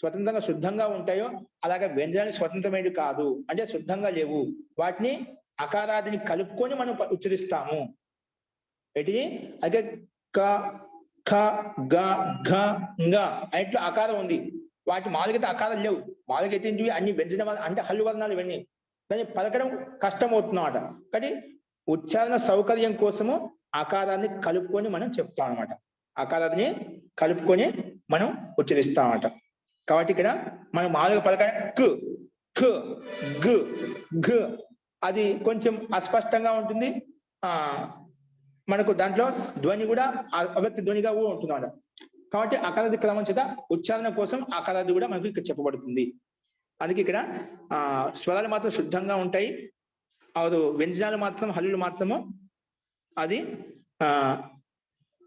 స్వతంత్రంగా శుద్ధంగా ఉంటాయో అలాగే వ్యంజనాలు స్వతంత్రమైనవి కాదు, అంటే శుద్ధంగా లేవు. వాటిని అకారాదిని కలుపుకొని మనం ఉచ్చరిస్తాము. ఏంటి? అయితే క, ఖ, గ, ఘ,งఅట్లా ఆకారం ఉంది. వాటి మామూలుగా ఆకారాలు లేవు. మామూలుగా అయితే అన్ని వ్యంజన అంటే హల్లు వర్ణాలు ఇవన్నీ. దాన్ని పలకడం కష్టం అవుతుందన్నమాట. కానీ ఉచ్చారణ సౌకర్యం కోసము ఆకారాన్ని కలుపుకొని మనం చెప్తాం అనమాట. ఆకారాన్ని కలుపుకొని మనం ఉచ్చరిస్తామట. కాబట్టి ఇక్కడ మనం మామూలుగా పలక క్, ఖ, గ, ఘ అది కొంచెం అస్పష్టంగా ఉంటుంది. మనకు దాంట్లో ధ్వని కూడా అవ్యక్త ధ్వనిగా కూడా ఉంటుంది అన్నమాట. కాబట్టి అకారాది క్రమం చేత ఉచ్చారణ కోసం అకారాది కూడా మనకు ఇక్కడ చెప్పబడుతుంది. అందుకే ఇక్కడ స్వరాలు మాత్రం శుద్ధంగా ఉంటాయి, వ్యంజనాలు మాత్రం హల్లులు మాత్రము అది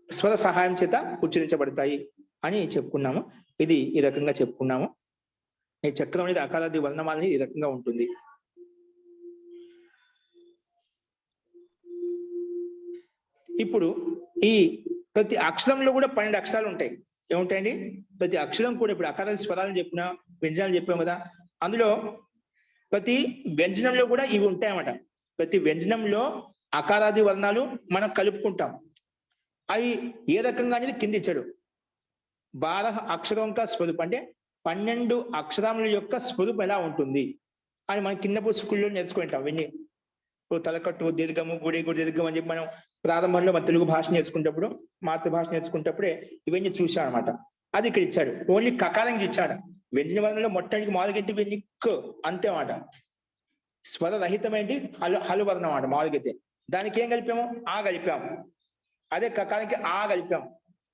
స్వర సహాయం చేత ఉచ్చరించబడతాయి అని చెప్పుకున్నాము. ఇది ఈ రకంగా చెప్పుకున్నాము. ఈ చక్రం అనేది అకారాది వర్ణమాలని ఈ రకంగా ఉంటుంది. ఇప్పుడు ఈ ప్రతి అక్షరంలో కూడా 12 అక్షరాలు ఉంటాయి. ఏముంటాయండి? ప్రతి అక్షరం కూడా ఇప్పుడు అకారాది స్వరాలు చెప్పినా, వ్యంజనాలు చెప్పాం కదా, అందులో ప్రతి వ్యంజనంలో కూడా ఇవి ఉంటాయన్నమాట. ప్రతి వ్యంజనంలో అకారాది వర్ణాలు మనం కలుపుకుంటాం. అవి ఏ రకంగా అనేది కింద ఇచ్చాడు. 12 అక్షరం కా స్వరూప్ అంటే 12 అక్షరముల యొక్క స్వరూపం ఎలా ఉంటుంది అని మనం కింద స్కూల్లో నేర్చుకుంటాం. ఇవన్నీ ఇప్పుడు తలకట్టు, దీర్ఘము, గుడి దీర్ఘం అని చెప్పి మనం ప్రారంభంలో మన తెలుగు భాష నేర్చుకునేటప్పుడు, మాతృభాష నేర్చుకునేటప్పుడే ఇవన్నీ చూసాం అనమాట. అది ఇక్కడ ఇచ్చాడు. ఓన్లీ కకారంగా ఇచ్చాడు. వ్యంజన వర్ణంలో మొట్టమొదటి మామూలుగైతే ఇవన్నీ క అంతే మాట. స్వర రహితమేంటి హలు వర్ణం అన్నమాట. మామూలుగైతే దానికి ఏం కలిపాము? ఆ కలిపాము. అదే కకారానికి ఆ కలిపాం.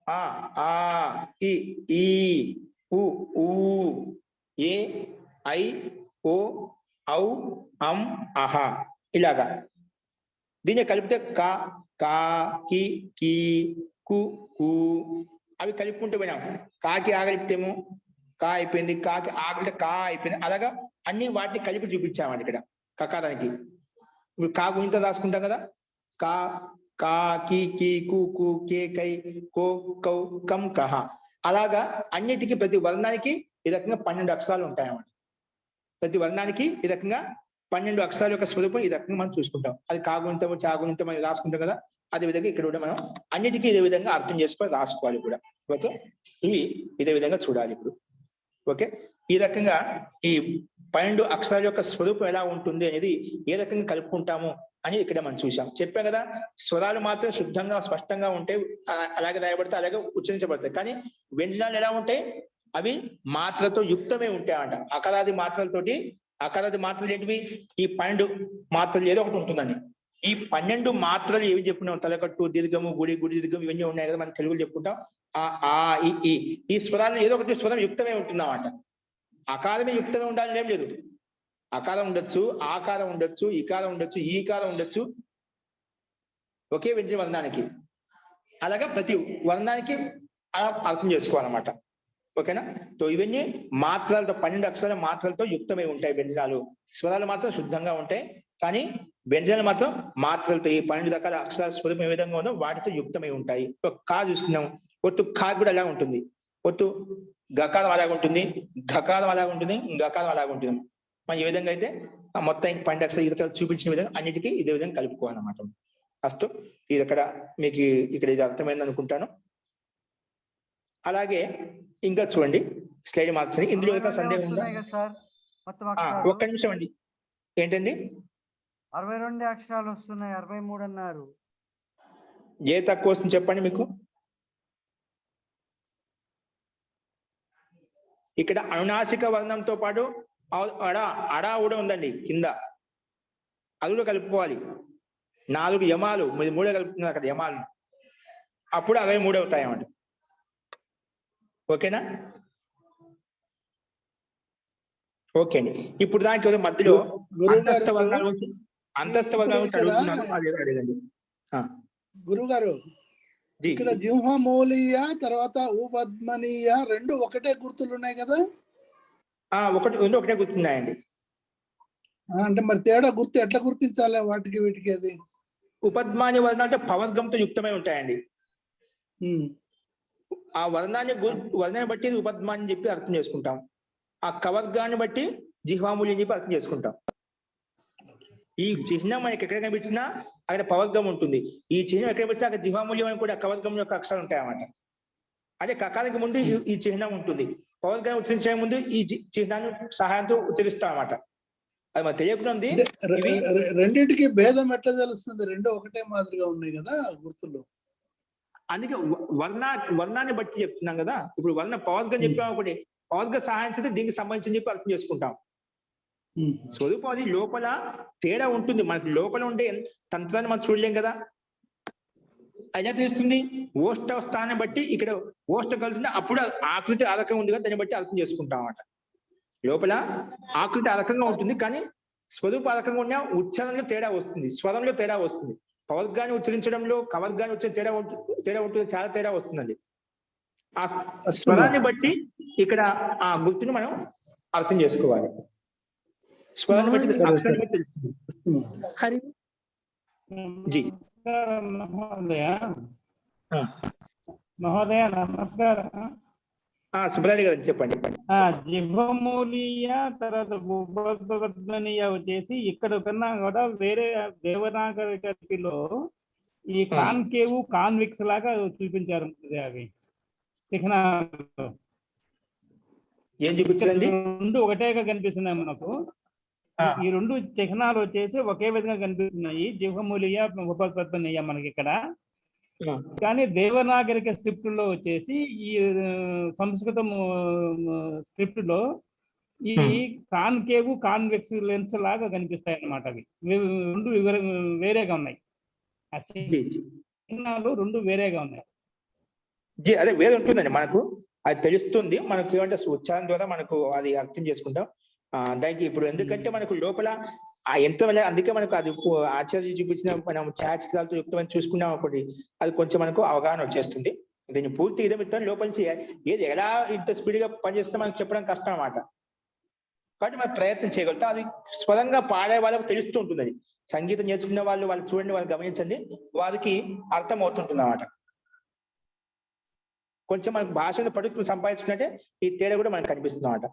ఆ ఈ ఈ ఉ ఊ ఏ ఐ ఓ ఔ అం అహ ఇలాగా. దీన్ని కలిపితే కా, కా, కి, కీ, కు, కు అవి కలుపుకుంటూ పోయినాం. కాకి ఆ కలిపితేమో కా అయిపోయింది, కాకి ఆగితే కా అయిపోయింది. అలాగా అన్ని వాటిని కలిపి చూపించామండి ఇక్కడ కకారానికి. ఇప్పుడు కా గుణితం రాసుకుంటాం కదా, కా, కా, కి, కీ, కు, కు, కే, కై, కో, కౌ, కం, కహ. అలాగా అన్నిటికీ ప్రతి వర్ణానికి ఈ రకంగా 12 అక్షరాలు ఉంటాయన్నమాట. ప్రతి వర్ణానికి ఈ రకంగా 12 అక్షరాల యొక్క స్వరూపం ఈ రకంగా మనం చూసుకుంటాం. అది కాగుణితము చాగుణితం అని రాసుకుంటాం కదా, అదే విధంగా ఇక్కడ కూడా మనం అన్నిటికీ ఇదే విధంగా అర్థం చేసుకొని రాసుకోవాలి కూడా. ఓకే, ఇవి ఇదే విధంగా చూడాలి ఇప్పుడు. ఓకే, ఈ రకంగా ఈ 12 అక్షరాల యొక్క స్వరూపం ఎలా ఉంటుంది అనేది ఏ రకంగా కలుపుకుంటాము అని ఇక్కడ మనం చూసాం. చెప్పాం కదా, స్వరాలు మాత్రం శుద్ధంగా స్పష్టంగా ఉంటాయి, అలాగే రాయబడితే అలాగే ఉచ్చరించబడతాయి. కానీ వ్యంజనాలు ఎలా ఉంటాయి, అవి మాత్రలతో యుక్తమే ఉంటాయంట. అకారాది మాత్రలతోటి, అకారాది మాత్రలు ఏంటివి, ఈ 12 మాత్రలు ఏదో ఒకటి ఉంటుందండి. ఈ 12 మాత్రలు ఏవి చెప్పుకున్నాం, తలకట్టు, దీర్ఘము, గుడి, గుడి దీర్ఘం, ఇవన్నీ ఉన్నాయి కదా మనం తెలుగులో చెప్పుకుంటాం. ఈ స్వరాలు ఏదో ఒకటి స్వరం యుక్తమే ఉంటుందన్నమాట. అకారమే యుక్తమే ఉండాలని ఏం లేదు. అకారం ఉండొచ్చు, ఆకారం ఉండొచ్చు, ఇకారం ఉండొచ్చు, ఈకారం ఉండొచ్చు, ఒకే వ్యంజన వర్ణానికి. అలాగా ప్రతి వర్ణానికి అర్థం చేసుకోవాలన్నమాట. ఓకేనా? సో ఇవన్నీ మాత్రలతో 12 అక్షరాల మాత్రలతో యుక్తమై ఉంటాయి వ్యంజనాలు. స్వరాలు మాత్రం శుద్ధంగా ఉంటాయి, కానీ వ్యంజనాలు మాత్రం మాత్రలతో, ఈ 12 రకాల అక్షరాల స్వరూపం ఏ విధంగా ఉందో వాటితో యుక్తమై ఉంటాయి. కా చూసుకున్నాం, ఒత్తు కా కూడా అలా ఉంటుంది. ఒత్తు గకారం అలాగ ఉంటుంది, ఘకారం అలాగ ఉంటుంది, గకారం అలాగ ఉంటుంది. మనం ఏ విధంగా అయితే మొత్తం 12 అక్షరాలు చూపించిన విధంగా అన్నిటికీ ఇదే విధంగా కలుపుకోవాలన్నమాట. ఫస్ట్ ఇది ఇక్కడ మీకు ఇక్కడ ఇది అర్థమైంది అనుకుంటాను. అలాగే ఇంకా చూడండి, స్లైడ్ మార్చండి. ఇందులో ఏదైనా సందేహం ఉందా? ఒక్క నిమిషం అండి. ఏంటండి? 62 అక్షరాలు వస్తున్నాయి, 63 అన్నారు. ఏ తక్కువ వస్తుంది చెప్పండి మీకు. ఇక్కడ అనునాసిక వర్ణంతో పాటు అడా కూడా ఉందండి కింద, అది కూడా కలుపుకోవాలి. 4 యమాలు, 3 కలుపుతున్నారు అక్కడ యమాలు, అప్పుడు 63 అవుతాయి అన్నమాట. ఓకేనా? ఓకే అండి. ఇప్పుడు దానికి మధ్యలో అంతస్థ వర్ణాల గురించి అడుగుతున్నాను, అది అడగండి. గురువు గారు, ఇక్కడ జిహ్వమూలీయ తర్వాత ఉపద్మనీయ రెండు ఒకటే గుర్తులు ఉన్నాయి కదా? ఒకటే గుర్తున్నాయండి. అంటే మరి తేడా గుర్తు ఎట్లా గుర్తించాలి వాటికి వీటికి? అది ఉపద్మాని వర్ణం అంటే పవర్గంతో యుక్తమై ఉంటాయండి. ఆ వర్ణాన్ని బట్టి ఉపద్మాని చెప్పి అర్థం చేసుకుంటాం. ఆ కవర్గాన్ని బట్టి జిహ్వామూల్యం చెప్పి అర్థం చేసుకుంటాం. ఈ చిహ్నం మనకి ఎక్కడ కనిపించినా అక్కడ పవర్గం ఉంటుంది. ఈ చిహ్నం ఎక్కడ కనిపించినా అక్కడ జిహ్వామూల్యం అని కూడా కవర్గం యొక్క అక్షరాలు ఉంటాయి అన్నమాట. అదే కకారానికి ముందు ఈ చిహ్నం ఉంటుంది, పవర్గాన్ని ఉచ్చరించే ముందు ఈ చిహ్నాన్ని సహాయంతో ఉచ్చరిస్తాం అన్నమాట. అది మనకు తెలియకుండా రెండింటికి భేదం ఎట్లా తెలుస్తుంది? రెండు ఒకటే మాదిరిగా ఉన్నాయి కదా గుర్తులు. అందుకే వర్ణాన్ని బట్టి చెప్తున్నాం కదా. ఇప్పుడు వర్ణ పవర్గం చెప్పాము, ఒకటి పవర్గ సహాయం చేస్తే దీనికి సంబంధించి చెప్పి అర్థం చేసుకుంటాం. స్వరూపం అది లోపల తేడా ఉంటుంది. మనకి లోపల ఉండే తంత్రాన్ని మనం చూడలేం కదా. అయినా తెలుస్తుంది ఓష్ట స్థానం బట్టి ఇక్కడ ఓష్ట కలుగుతుంది, అప్పుడు ఆకృతి ఆ రకంగా ఉంది కదా, దాన్ని బట్టి అర్థం చేసుకుంటాం అన్నమాట. లోపల ఆకృతి ఆ రకంగా ఉంటుంది, కానీ స్వరూప ఆ రకంగా ఉన్న ఉచ్చారణలో తేడా వస్తుంది, స్వరంలో తేడా వస్తుంది. పవర్గాన్ని ఉచ్చరించడంలో కవర్గాన్ని ఉచ్చరించే తేడా ఉంటుంది, చాలా తేడా వస్తుందండి. ఆ స్వరాన్ని బట్టి ఇక్కడ ఆ గుర్తుని మనం అర్థం చేసుకోవాలి. స్వరాన్ని బట్టి అక్షరాన్ని బట్టి తెలుస్తుంది. జీ మహోదయ నమస్కారం. సుబ్రహ్మణ్య గారు చెప్పండి. జిహ్వమూలీయ తర్వాత ఉపద్మనీయ వచ్చేసి ఇక్కడ కన్నా కూడా వేరే దేవనాగరికలో ఈ కాన్కేవ్ కాన్విక్స్ లాగా చూపించారు. అవి చిహ్నాలు ఏం చూపించారండి? రెండు ఒకటేగా కనిపిస్తున్నాయి మనకు. ఈ రెండు చిహ్నాలు వచ్చేసి ఒకే విధంగా కనిపిస్తున్నాయి, జిహ్వమూలీయ ఉపద్మనీయ మనకి ఇక్కడ. కానీ దేవనాగరిక స్క్రిప్ట్ లో వచ్చేసి ఈ సంస్కృతం స్క్రిప్ట్ లో ఈ కాన్కేవ్ కాన్వెక్స్ లెన్స్ లాగా కనిపిస్తాయి అన్నమాట. అవి రెండు వేరేగా ఉన్నాయి, ఆ చిహ్నాలు రెండు వేరేగా ఉన్నాయి. అదే వేరే ఉంటుందండి, మనకు అది తెలుస్తుంది. మనకు ఏమంటే ఉచ్చారణ ద్వారా మనకు అది అర్థం చేసుకుంటాం. దానికి ఇప్పుడు ఎందుకంటే మనకు లోపల ఎంత అందుకే మనకు అది ఆచార్య చూపించిన మనం ఛాయాచిత్రాలతో యుక్తమని చూసుకున్నాం ఒకటి, అది కొంచెం మనకు అవగాహన వచ్చేస్తుంది. దీన్ని పూర్తి ఇదే మిత్రం లోపల ఏది ఎలా ఇంత స్పీడ్ గా పనిచేస్తుందో మనకు చెప్పడం కష్టం అన్నమాట. కాబట్టి మనం ప్రయత్నం చేయగలుగుతాం. అది స్వరంగా పాడే వాళ్ళకు తెలుస్తూ ఉంటుంది. అది సంగీతం నేర్చుకునే వాళ్ళు చూడండి, వాళ్ళు గమనించండి, వారికి అర్థం అవుతుంటుంది అన్నమాట. కొంచెం మనకు భాషను పడుకుని సంపాదించుకున్నట్టే ఈ తేడా కూడా మనకు కనిపిస్తుంది అన్నమాట.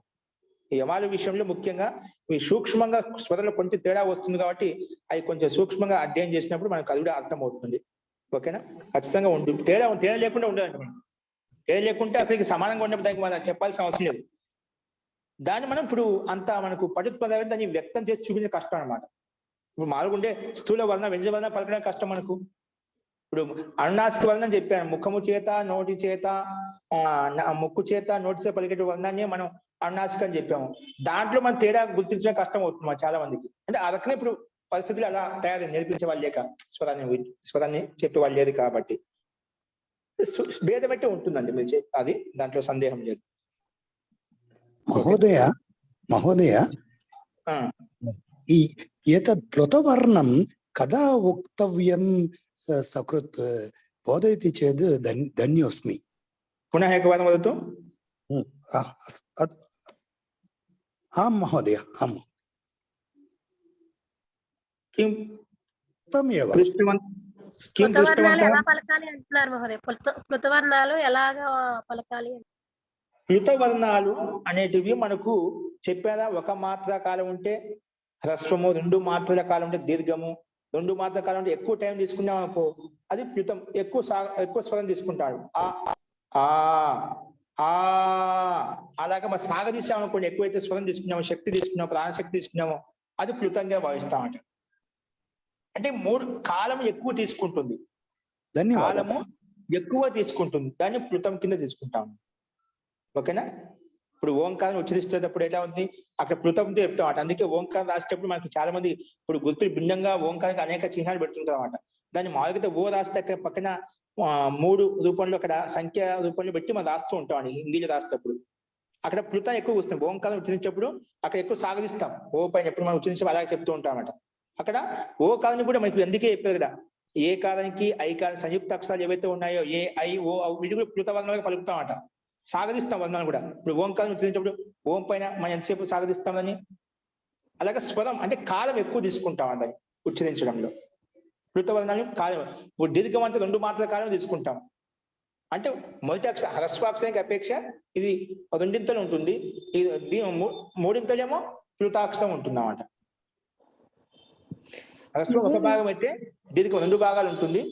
ఈ యమాల విషయంలో ముఖ్యంగా ఈ సూక్ష్మంగా స్వరంలో కొంచెం తేడా వస్తుంది కాబట్టి అవి కొంచెం సూక్ష్మంగా అధ్యయనం చేసినప్పుడు మనకు అది కూడా అర్థమవుతుంది. ఓకేనా? ఖచ్చితంగా ఉంటుంది. తేడా లేకుండా ఉండదండి. మనం తేడా లేకుంటే అసలు సమానంగా ఉన్నప్పుడు దానికి మనం చెప్పాల్సిన అవసరం లేదు. దాన్ని మనం ఇప్పుడు అంత మనకు పటుత్పదంగా దాన్ని వ్యక్తం చేసి చూపించే కష్టం అనమాట. ఇప్పుడు మామూలుగా స్థూల వర్ణ వ్యంజన వర్ణ పలకడం కష్టం మనకు. ఇప్పుడు అనునాసిక వర్ణం చెప్పాను, ముఖము చేత నోటి చేత ముక్కు చేత నోటి చేత పలికే వర్ణాన్ని మనం అనునాసిక అని చెప్పాము. దాంట్లో మనం తేడా గుర్తించడం కష్టం అవుతుంది చాలా మందికి. అంటే ఆ రకంగా ఇప్పుడు పరిస్థితులు అలా తయారు నేర్పించే వాళ్ళు లేక స్వరాన్ని చెప్పే వాళ్ళు లేదు కాబట్టి భేదం బట్టి ఉంటుందండి. మీరు అది దాంట్లో సందేహం లేదు. మహోదయ ఈ ఏతద్ ప్లుతవర్ణం కదా వక్తవ్యం సకృత్ బోధయతి చేద్ ధన్యోస్మి. పునః ఏకవారం వదతు. ఆం మహోదయ, ఆం. కిం తమేవ ప్లుతవర్ణాలు ఎలా పలకాలి అంటున్నారు మహోదయ. ప్లుతవర్ణాలు ఎలాగా పలకాలి? ప్లుతవర్ణాలు అనేటివి మనకు చెప్పారా, ఒక మాత్ర కాలం ఉంటే హ్రస్వము, 2 మాత్రల కాలం ఉంటే దీర్ఘము, 2 మాత్రల కాలం ఉంటే ఎక్కువ టైం తీసుకున్నాం అనుకో అది ప్లుతం, ఎక్కువ స్వరం తీసుకుంటాడు. అలాగా మనం సాగదీసాం అనుకోండి, ఎక్కువైతే స్వరం తీసుకున్నామో, శక్తి తీసుకున్నామో, ప్రాణశక్తి తీసుకున్నామో అది ప్లుతంగా భావిస్తామంట. అంటే 3 కాలం ఎక్కువ తీసుకుంటుంది, కాలము ఎక్కువ తీసుకుంటుంది, దాన్ని ప్లుతం కింద తీసుకుంటాము. ఓకేనా? ఇప్పుడు ఓంకారం ఉచ్చరిస్తున్నప్పుడు ఎలా ఉంది, అక్కడ ప్లుతంతో చెప్తాం అన్నమాట. అందుకే ఓంకారం రాసేటప్పుడు మనకు చాలా మంది ఇప్పుడు గుర్తులు భిన్నంగా ఓంకారానికి అనేక చిహ్నాలు పెడుతుంటారు అన్నమాట. దాన్ని మామూలుగా ఓ రాస్తే అక్కడ పక్కన 3 రూపంలో అక్కడ సంఖ్య రూపంలో పెట్టి మనం రాస్తూ ఉంటాం అండి. హిందీలో రాసేటప్పుడు అక్కడ ప్లుతం ఎక్కువ వస్తుంది. ఓంకారం ఉచ్చరించేటప్పుడు అక్కడ ఎక్కువ సాగదిస్తాం. ఓ పైన ఎప్పుడు మనం ఉచ్చరించే అలాగే చెప్తూ ఉంటాం అన్నమాట. అక్కడ ఓ కాలని కూడా మనకు ఎందుకే చెప్పారు కదా, ఏ కాలానికి ఐ కాలం సంయుక్త అక్షరాలు ఏవైతే ఉన్నాయో ఏ ఐ ఓ వీటి కూడా ప్లుత వర్ణాలుగా పలుకుతాం అన్నమాట. సాగదిస్తాం వర్ణాలు కూడా. ఇప్పుడు ఓంకారం ఉచ్చరించేటప్పుడు ఓం పైన మనం ఎంతసేపు సాగదిస్తామని, అలాగే స్వరం అంటే కాలం ఎక్కువ తీసుకుంటాం అండి ఉచ్చరించడంలో. ప్లుత వర్ణాలు కాలం, ఇప్పుడు దీర్ఘం అంటే 2 మాత్రల కాలం తీసుకుంటాం. అంటే మొదటి అక్షరం హ్రస్వాక్షరానికి అపేక్ష ఇది 2 ఉంటుంది, ఇది 3 ప్లుతాక్షరం ఉంటుంది అన్నమాట. హ్రస్వం 1 భాగం అయితే దీర్ఘం 2 భాగాలు ఉంటుంది,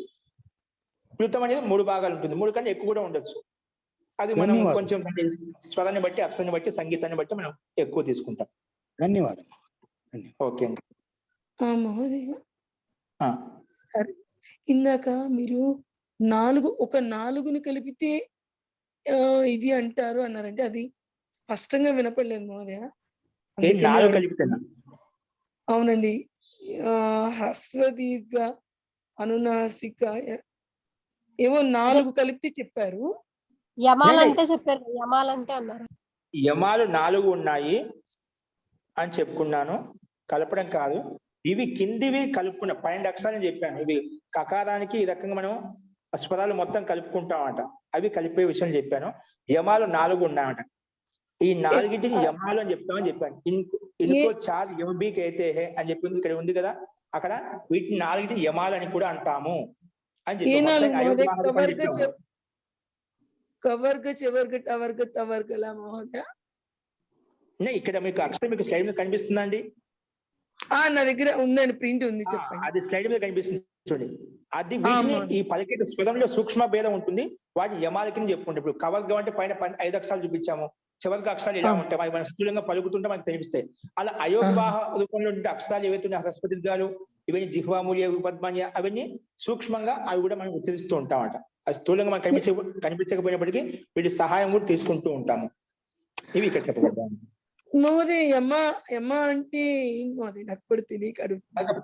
ప్లుతం అనేది 3 భాగాలు ఉంటుంది. 3 కన్నా ఎక్కువ కూడా ఉండొచ్చు. అది మనం కొంచెం స్వరాన్ని బట్టి, అక్షరాన్ని బట్టి, సంగీతాన్ని బట్టి మనం ఎక్కువ తీసుకుంటాం. ధన్యవాదం. ఓకే అండి. ఇందాక మీరు 4ని కలిపితే ఇది అంటారు అన్నారంటే అది స్పష్టంగా వినపడలేదు మహోదయ. అవునండి, హ్రస్వ దీర్ఘ అనునాసిక ఏవో 4 కలిపితే చెప్పారు. యమాలంటే చెప్పారు, యమాలంటే అన్నారు. యమాలు 4 ఉన్నాయి అని చెప్పుకున్నాను, కలపడం కాదు. ఇవి కిందివి కలుపుకున్న 12 అక్షరాలు చెప్పాను. ఇవి కకారానికి ఈ రకంగా మనం స్వరాలు మొత్తం కలుపుకుంటామట, అవి కలిపే విషయం చెప్పాను. యమాలు 4 ఉన్నాయట. ఈ 4టికి యమాలు అని చెప్తామని చెప్పాను. ఇంకో 4 యమబీకి అయితే అని చెప్పింది ఇక్కడ ఉంది కదా, అక్కడ వీటిని 4టి యమాలు అని కూడా అంటాము అని చెప్పి కవర్గ చవర్గ టవర్గ తవర్గలా మహోదయ. ఇక్కడ మీకు అక్షరం మీకు స్లైడ్ మీద కనిపిస్తుందండి? నా దగ్గర ఉందండి, ప్రింట్ ఉంది, చెప్పండి. అది స్లైడ్ మీద కనిపిస్తుంది చూడండి. అది వీటిని ఈ పలికే స్వరంలో సూక్ష్మ భేదం ఉంటుంది, వాటి యమాల కింద చెప్పుకుంటాం. ఇప్పుడు కవర్గం అంటే పైన 5 అక్షరాలు చూపించాము, చివరికి అక్షరాలు ఇలా ఉంటాయి, అవి మనం స్థూలంగా పలుకుతుంటే మనకు కనిపిస్తాయి. అలా అయోగ్వాహ రూపంలో ఉండే అక్షరాలు ఏవైతే ఉన్నాయి, హ్రస్వదీర్ఘాలు, ఇవన్నీ జిహ్వామూల్య ఉపద్మాన్య, అవన్నీ సూక్ష్మంగా అవి కూడా మనం ఉచ్చరిస్తూ ఉంటామట. అది స్థూలంగా మనం కనిపించకపోయినప్పటికీ వీటి సహాయం కూడా తీసుకుంటూ ఉంటాము. ఇవి ఇక్కడ చెప్పబడ్డాను. మహోదయ యమ అంటే నాకు కూడా తెలియక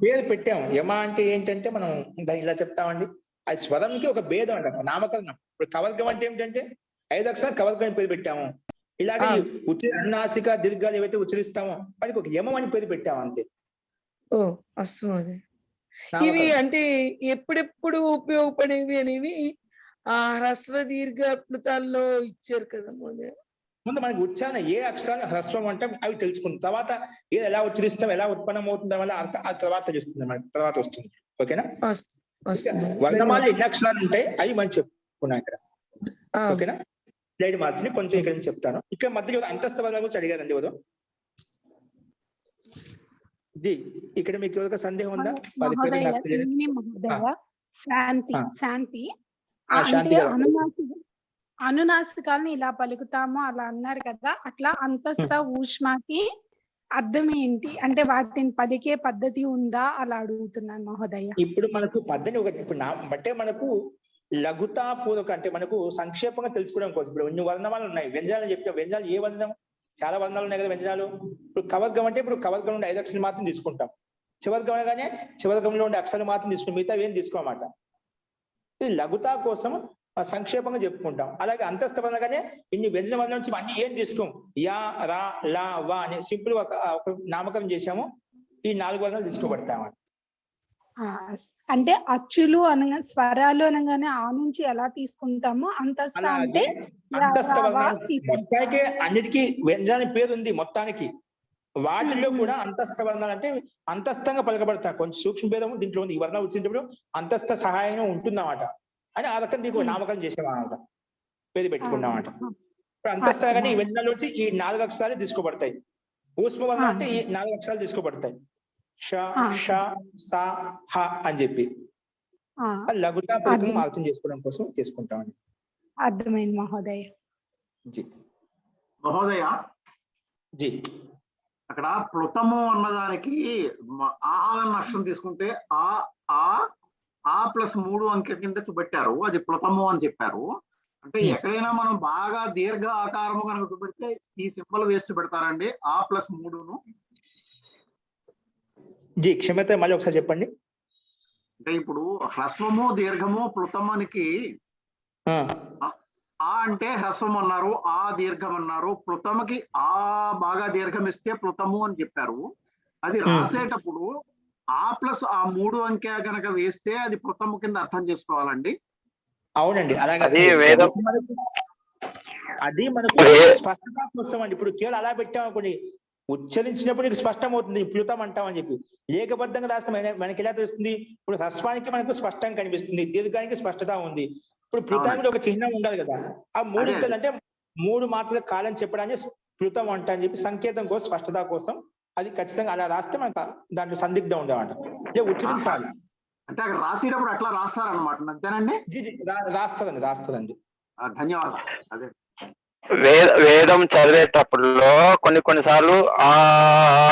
పేరు పెట్టాము. యమ అంటే ఏంటంటే మనం దాన్ని ఇలా చెప్తామండి, అది స్వరంకి ఒక భేదం అంట, నామకరణం. ఇప్పుడు కవర్గం అంటే ఏమిటంటే 5 అక్షరాలు కవర్గం పేరు పెట్టాము. ఇలాగే అనునాసిక దీర్ఘాలు ఏవైతే ఉచ్చరిస్తామో వాటికి ఒక యమం అని పేరు పెట్టాము అంతే. ఇవి అంటే ఎప్పుడెప్పుడు ఉపయోగపడేవి అనేవి ఆ హ్రస్వ దీర్ఘ ప్లుతాల్లో ఇచ్చారు కదా మహోదయ. ముందు మనకి ఉచ్చారణ ఏ అక్షరాన్ని హ్రస్వం అంటాం అవి తెలుసుకున్న తర్వాత ఏది ఎలా ఉచ్చరిస్తాం, ఎలా ఉత్పన్నం అవుతుంది వల్ల ఆ తర్వాత తెలుస్తుంది, మనకి తర్వాత వస్తుంది. ఓకేనా? వర్ణమాల ఎన్ని అక్షరాలు ఉంటాయి అవి మనం చెప్పుకున్నాం ఇక్కడ. ఓకేనా? స్లైడ్ మార్చి కొంచెం ఇక్కడ నుంచి చెప్తాను. ఇక్కడ మధ్యలో అంతస్తు వర్ణాల గురించి అడిగారండి ఎవరు? జీ ఇక్కడ మీకు ఎవరికైనా సందేహం ఉందా? వారి పేరు మహోదయ, నాకు తెలియదు. ఇన్ని మహోదయ, శాంతి శాంతి శాంతి అంటే గారు. అనునాసికాలను ఇలా పలుకుతాము అలా అన్నారు కదా, అట్లా అంతస్థ ఊష్మాకి అర్థం ఏంటి అంటే వాటిని పలికే పద్ధతి ఉందా అలా అడుగుతున్నాను మహోదయ. ఇప్పుడు మనకు పద్ధతి ఒకటి, ఇప్పుడు అంటే మనకు లఘుతా పూర్వక అంటే మనకు సంక్షేపంగా తెలుసుకోవడం కోసం ఇప్పుడు ఇన్ని వర్ణమాలు ఉన్నాయి. వ్యంజనాలు చెప్పిన వ్యంజనాలు ఏ వర్ణం? చాలా వర్ణాలు ఉన్నాయి కదా వ్యంజనాలు. ఇప్పుడు కవర్గం అంటే ఇప్పుడు కవర్గం నుండి 5 అక్షరాలు మాత్రం తీసుకుంటాం. చివర్గం అనగానే చివర్గంలో ఉండే అక్షరాలు మాత్రం తీసుకుంటాం, మిగతా ఏం తీసుకోమాట. ఇది లఘుతా కోసం సంక్షేపంగా చెప్పుకుంటాం. అలాగే అంతస్తు అనగానే ఇన్ని వ్యంజన వర్ణం నుంచి అన్ని ఏం తీసుకోం. యా, రా, లా, వా అని సింపుల్ ఒక నామకరణం చేశాము. ఈ 4 వర్ణాలు తీసుకోబడతామన్నమాట. అంటే అచ్చులు అనగా స్వరాలు అనగానే ఆ నుంచి ఎలా తీసుకుంటామో అంతస్తు అంటే అంతస్తు మొత్తానికి అన్నిటికీ వ్యంజనాల పేరు ఉంది మొత్తానికి. వాటిలో కూడా అంతస్థ వర్ణాలు అంటే అంతస్థంగా పలకబడతాయి. కొంచెం సూక్ష్మ భేదము దీంట్లో ఉంది. ఈ వర్ణం వచ్చినప్పుడు అంతస్థ సహాయం ఉంటుందన్నమాట అని ఆ రకం దీనికి నామకరణం చేసామన్నమాట, పేరు పెట్టుకున్నామాట. ఇప్పుడు అంతస్థ కానీ ఈ వ్యంజనాలు వచ్చి ఈ 4 అక్షరాలు తీసుకోబడతాయి. ఊష్మ వర్ణం అంటే ఈ 4 అక్షరాలు తీసుకోబడతాయి. ష, ష, స, హ అని చెప్పి లఘుతా పూర్వకం అర్థం చేసుకోవడం కోసం చేసుకుంటామండి. అర్థమైంది మహోదయ. జీ మహోదయ, జీ అక్కడ ప్లుతము అన్నదానికి అన్న అక్షరం తీసుకుంటే ఆ ప్లస్ 3 అంకె కింద చూపెట్టారు, అది ప్లుతము అని చెప్పారు. అంటే ఎక్కడైనా మనం బాగా దీర్ఘ ఆకారము కనుక చూపెడితే ఈ సింబల్ వేసి పెడతారండి ఆ ప్లస్ 3ను. జీ క్షమత మళ్ళీ ఒకసారి చెప్పండి. అంటే ఇప్పుడు హ్రస్వము దీర్ఘము ప్లుతమునికి ఆ అంటే హ్రస్వం అన్నారు, ఆ దీర్ఘం అన్నారు. ప్లుతముకి ఆ బాగా దీర్ఘం ఇస్తే ప్లుతము అని చెప్పారు. అది రాసేటప్పుడు ఆ ప్లస్ ఆ 3 అంకె కనుక వేస్తే అది ప్లుతము కింద అర్థం చేసుకోవాలండి. అవునండి, అలాగే అది మనకు స్పష్టత కోసం అండి. ఇప్పుడు కేవలం అలా పెట్టామనుకోండి, ఉచ్చరించినప్పుడు నీకు స్పష్టం అవుతుంది ప్లుతం అంటామని చెప్పి. లేఖబద్ధంగా రాస్తే మనకి ఎలా తెలుస్తుంది? ఇప్పుడు హ్రస్వానికి మనకు స్పష్టంగా కనిపిస్తుంది, దీర్ఘానికి స్పష్టత ఉంది. ఇప్పుడు ప్లుతానికి ఒక చిహ్నం ఉండాలి కదా. ఆ 3 అంటే 3 మాత్రల కాలం చెప్పడానికి ప్లుతం అంట అని చెప్పి సంకేతం కోసం స్పష్టత కోసం అది ఖచ్చితంగా అలా రాస్తే మనకు దాంట్లో సందిగ్ధం ఉండేవాట. ఉచ్చరించాలి అంటే అక్కడ రాసేటప్పుడు అట్లా రాస్తారనమాట, అంతేనండి? రాస్తుందండి. ధన్యవాదాలు. అదే వేదం చదివేటప్పుడులో కొన్నిసార్లు ఆ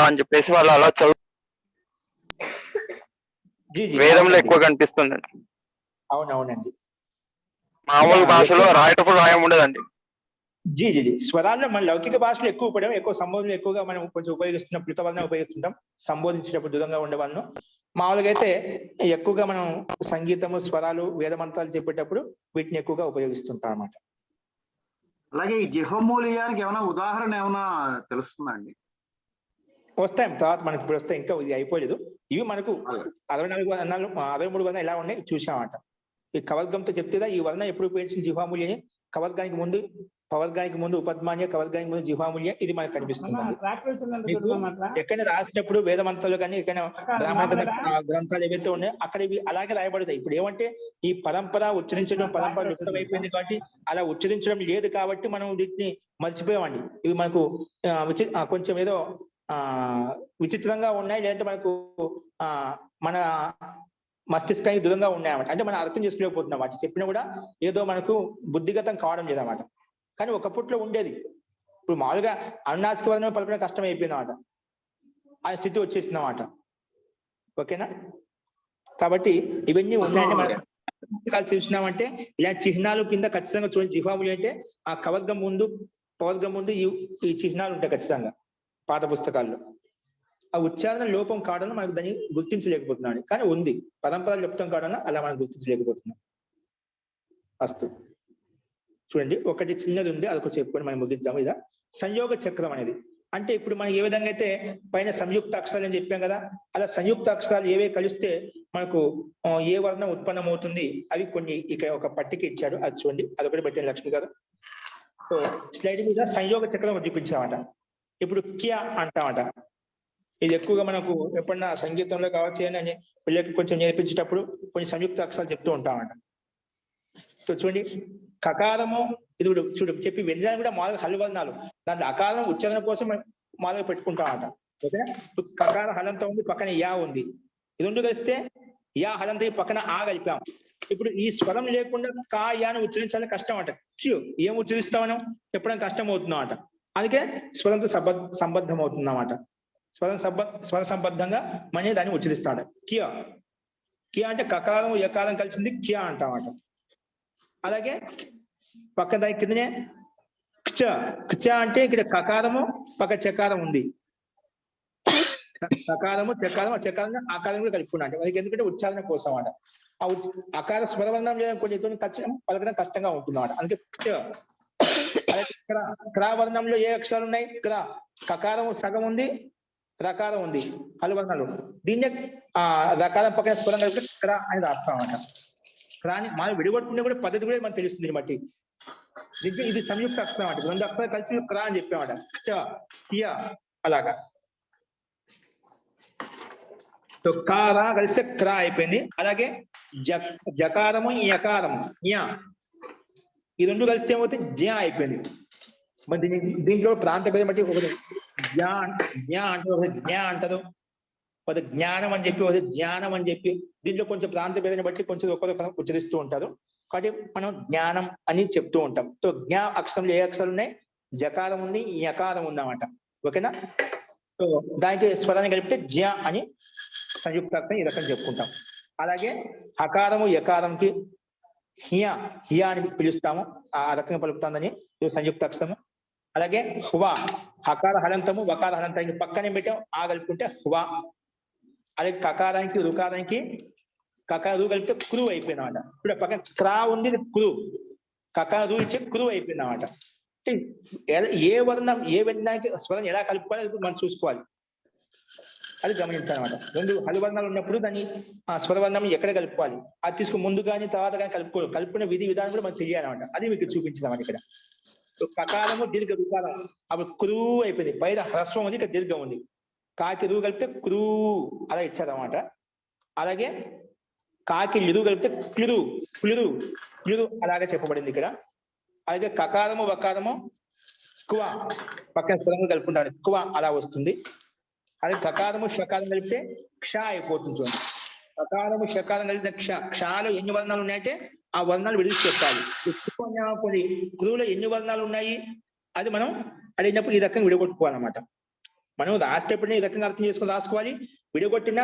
అని చెప్పేసి వాళ్ళు అలా వేదంలో ఎక్కువ కనిపిస్తుందండి. అవునవునండి, మామూలు భాషలో రాయటప్పుడు రాయం ఉండదండి. జీ స్వరాల్లో మన లౌకిక భాషలో ఎక్కువ పడడం, ఎక్కువ సంబోధనలు ఎక్కువగా మనం కొంచెం ఉపయోగిస్తున్నాం, ప్లుత వర్ణం ఉపయోగిస్తుంటాం సంబోధించేటప్పుడు దూరంగా ఉండే వాళ్ళను. మామూలుగా అయితే ఎక్కువగా మనం సంగీతము, స్వరాలు, వేద మంత్రాలు చెప్పేటప్పుడు వీటిని ఎక్కువగా ఉపయోగిస్తుంటాం అన్నమాట. అలాగే ఈ జిహ్వమూలీయానికి ఏమైనా ఉదాహరణ ఏమైనా తెలుస్తుందా అండి? వస్తాయి తర్వాత మనకి, ఇప్పుడు వస్తాయి, ఇంకా ఇది అయిపోలేదు. ఇవి మనకు 64 వర్ణాలు 63 వర్ణాలు ఎలా ఉన్నాయి చూసామట. ఈ కవర్గంతో చెప్తేదా ఈ వర్ణం ఎప్పుడు ఉపయోగించిన జిహ్వామూల్య, కవర్గానికి ముందు పవర్గానికి ముందు ఉపద్మాన్య, కవర్గానికి ముందు జిహ్వామూల్య, ఇది మనకు కనిపిస్తుంది. ఎక్కడైనా రాసినప్పుడు వేద మంత్రాలు కానీ ఎక్కడైనా బ్రాహ్మణ గ్రంథాలు ఏవైతే ఉన్నాయో అక్కడ ఇవి అలాగే రాయబడతాయి. ఇప్పుడు ఏమంటే ఈ పరంపర ఉచ్చరించడం పరంపర లుప్తమైపోయింది కాబట్టి అలా ఉచ్చరించడం లేదు కాబట్టి మనం వీటిని మర్చిపోయామండి. ఇవి మనకు కొంచెం ఏదో విచిత్రంగా ఉన్నాయి, లేదంటే మనకు మన మస్తిష్కానికి దూరంగా ఉన్నాయన్నమాట. అంటే మనం అర్థం చేసుకోలేకపోతున్నాం. వాటి చెప్పినా కూడా ఏదో మనకు బుద్ధిగతం కావడం లేదన్నమాట. కానీ ఒకప్పట్లో ఉండేది. ఇప్పుడు మామూలుగా అనునాసిక వర్ణం పలకడం కష్టం అయిపోయింది అన్నమాట, ఆ స్థితి వచ్చేసింది అన్నమాట. ఓకేనా? కాబట్టి ఇవన్నీ ఉన్నాయంటే మనం పుస్తకాలు చూసినామంటే ఇలా చిహ్నాలు కింద ఖచ్చితంగా చూడండి. జిహ్వాములు అంటే ఆ కవర్గం ముందు పవర్గం ముందు ఈ చిహ్నాలు ఉంటాయి ఖచ్చితంగా పాత పుస్తకాల్లో. ఆ ఉచ్చారణ లోపం కావడం మనకు దాన్ని గుర్తించలేకపోతున్నాడు, కానీ ఉంది. పరంపరలు చెప్తాం కావడం అలా మనం గుర్తించలేకపోతున్నాం. అస్తు చూడండి, ఒకటి చిన్నది ఉంది, అదొక చెప్పుకొని మనం ముగిద్దాము. ఇదా సంయోగ చక్రం అనేది అంటే ఇప్పుడు మనం ఏ విధంగా అయితే పైన సంయుక్త అక్షరాలు అని చెప్పాం కదా, అలా సంయుక్త అక్షరాలు ఏవే కలిస్తే మనకు ఏ వర్ణం ఉత్పన్నం అవుతుంది అవి కొన్ని ఇక్కడ ఒక పట్టిక ఇచ్చాడు, అది చూడండి. అదొకటి పెట్టండి లక్ష్మి గారు. సో స్లైడ్ మీద సంయోగ చక్రం చూపించామట. ఇప్పుడు క్య అంటామట. ఇది ఎక్కువగా మనకు ఎప్పుడన్నా సంగీతంలో కావచ్చు అని పిల్లలకి కొంచెం నేర్పించేటప్పుడు కొన్ని సంయుక్త అక్షరాలు చెప్తూ ఉంటామట. సో చూడండి, కకారము ఇది కూడా చూడు చెప్పి వ్యంజనాలు కూడా మామూలుగా హల్లు వర్ణాలు, దాంట్లో అకారం ఉచ్చారణ కోసం మనం మామూలుగా పెట్టుకుంటామట. ఓకేనా? కకార హలంతం ఉంది, పక్కన యా ఉంది, ఇది రెండు కలిస్తే యా హలంతం పక్కన ఆ కలిపాం. ఇప్పుడు ఈ స్వరం లేకుండా కా యాను ఉచ్చరించాలని కష్టం అంట. క్యూ ఏం ఉచ్చరిస్తాం మనం చెప్పడం కష్టం అవుతున్నాం అంట. అందుకే స్వరంతో సంబద్ధం అవుతుందన్నమాట. స్వర సంబద్ధంగా మనీ దాన్ని ఉచ్చరిస్తాడు. కియా కియా అంటే కకారం యకారం కలిసింది కియా అంటామట. అలాగే పక్క దాని కిందనే క్చ క్చ అంటే ఇక్కడ కకారము పక్క చకారం ఉంది. కకారము చకారం, ఆ చకారం ఆకారం కూడా కలుపుకున్నాడు. అది ఎందుకంటే ఉచ్చారణ కోసం అట. ఆ అకార స్వరవర్ణం లేదా కొన్ని ఖచ్చితంగా పలకడం కష్టంగా ఉంటుంది అన్నమాట. అందుకే క్చ. అలాగే క్రా వర్ణంలో ఏ అక్షరాలు ఉన్నాయి? క్రా కకారం సగం ఉంది, రకారం ఉంది, హల్వర్ణాలు. దీన్నే ఆ రకారం పక్కన స్వరం కలిపి క్రా అనేది అర్థం అన్నమాట. క్రాని మనం విడిగొట్టుకునే కూడా పద్ధతి కూడా మనకు తెలుస్తుంది బట్టి. దీనికి ఇది సంయుక్త అక్షరం అంటే రెండు అక్షరాలు కలిసి క్రా అని చెప్పామట. క్చ కియా అలాగా. సో కారా కలిస్తే క్రా అయిపోయింది. అలాగే జకారము యకారము జ్ఞా, ఈ రెండు కలిస్తే ఏమవుతుంది? జ్ఞా అయిపోయింది. మరి దీంట్లో ప్రాంత పేరు బట్టి ఒకటి జ్ఞా అంటే ఒకటి జ్ఞా అంటారు, ఒక జ్ఞానం అని చెప్పి, ఒక జ్ఞానం అని చెప్పి. దీంట్లో కొంచెం ప్రాంత పేరుని బట్టి కొంచెం ఒకరొకరు ఉచ్చరిస్తూ ఉంటారు. కాబట్టి మనం జ్ఞానం అని చెప్తూ ఉంటాం. సో జ్ఞా అక్షరంలో ఏ అక్షరాలు ఉన్నాయి? జకారం ఉంది, యకారం ఉందన్నమాట. ఓకేనా? సో దానికి స్వరాన్ని కలిపితే జ్ఞా అని సంయుక్తార్థం ఈ రకం చెప్పుకుంటాం. అలాగే హకారము యకారంకి హియా హియా అని పిలుస్తాము, ఆ రకంగా పలుకుతుందని సంయుక్తాక్షరము. అలాగే హువా హకార హలంతము వకార హలంతానికి పక్కనే పెట్టాం, ఆ కలుపుకుంటే హువా. అలాగే కకారానికి రుకారానికి కకార రు కలిపితే కురు అయిపోయింది అన్నమాట. ఇప్పుడు పక్కన క్రా ఉంది, కురు కకార రు ఇచ్చే కురు అయిపోయింది అన్నమాట. ఏ వర్ణం ఏ వ్యంజనానికి స్వరం ఎలా కలుపుకోవాలి అది మనం చూసుకోవాలి, అది గమనించాలన్నమాట. రెండు హల్వర్ణాలు ఉన్నప్పుడు దాన్ని ఆ స్వరవర్ణం ఎక్కడ కలుపుకోవాలి అది తీసుకుని ముందు కానీ తర్వాత కానీ కలుపుకునే విధి విధానం కూడా మనకు తెలియాలన్నమాట. అది మీకు చూపించిందన్నమాట. ఇక్కడ కకారము దీర్ఘ రుకారం, అప్పుడు కురు అయిపోయింది. పైన హ్రస్వం ఉంది, ఇక్కడ దీర్ఘం ఉంది. కాకి రు కలిపితే కురు అలా ఇచ్చారన్నమాట. అలాగే కాకి లిరు కలిపితే క్లిరు క్లిరు క్లిరు అలాగే చెప్పబడింది ఇక్కడ. అలాగే కకారము వకారము కువ పక్కన స్వరంగా కలుపుకుంటారు, కువ అలా వస్తుంది. అదే కకారము షకారం కలిపితే క్ష అయిపోతుంది. చూడండి, కకారము షకారం కలిపితే క్ష. క్షలో ఎన్ని వర్ణాలు ఉన్నాయంటే ఆ వర్ణాలు విడిచి చెప్పాలి. కొన్ని కురువులో ఎన్ని వర్ణాలు ఉన్నాయి అది మనం అడిగినప్పుడు ఈ రకంగా విడగొట్టుకోవాలన్నమాట. మనం రాసేటప్పుడు ఈ రకంగా అర్థం చేసుకుని రాసుకోవాలి. విడగొట్టిన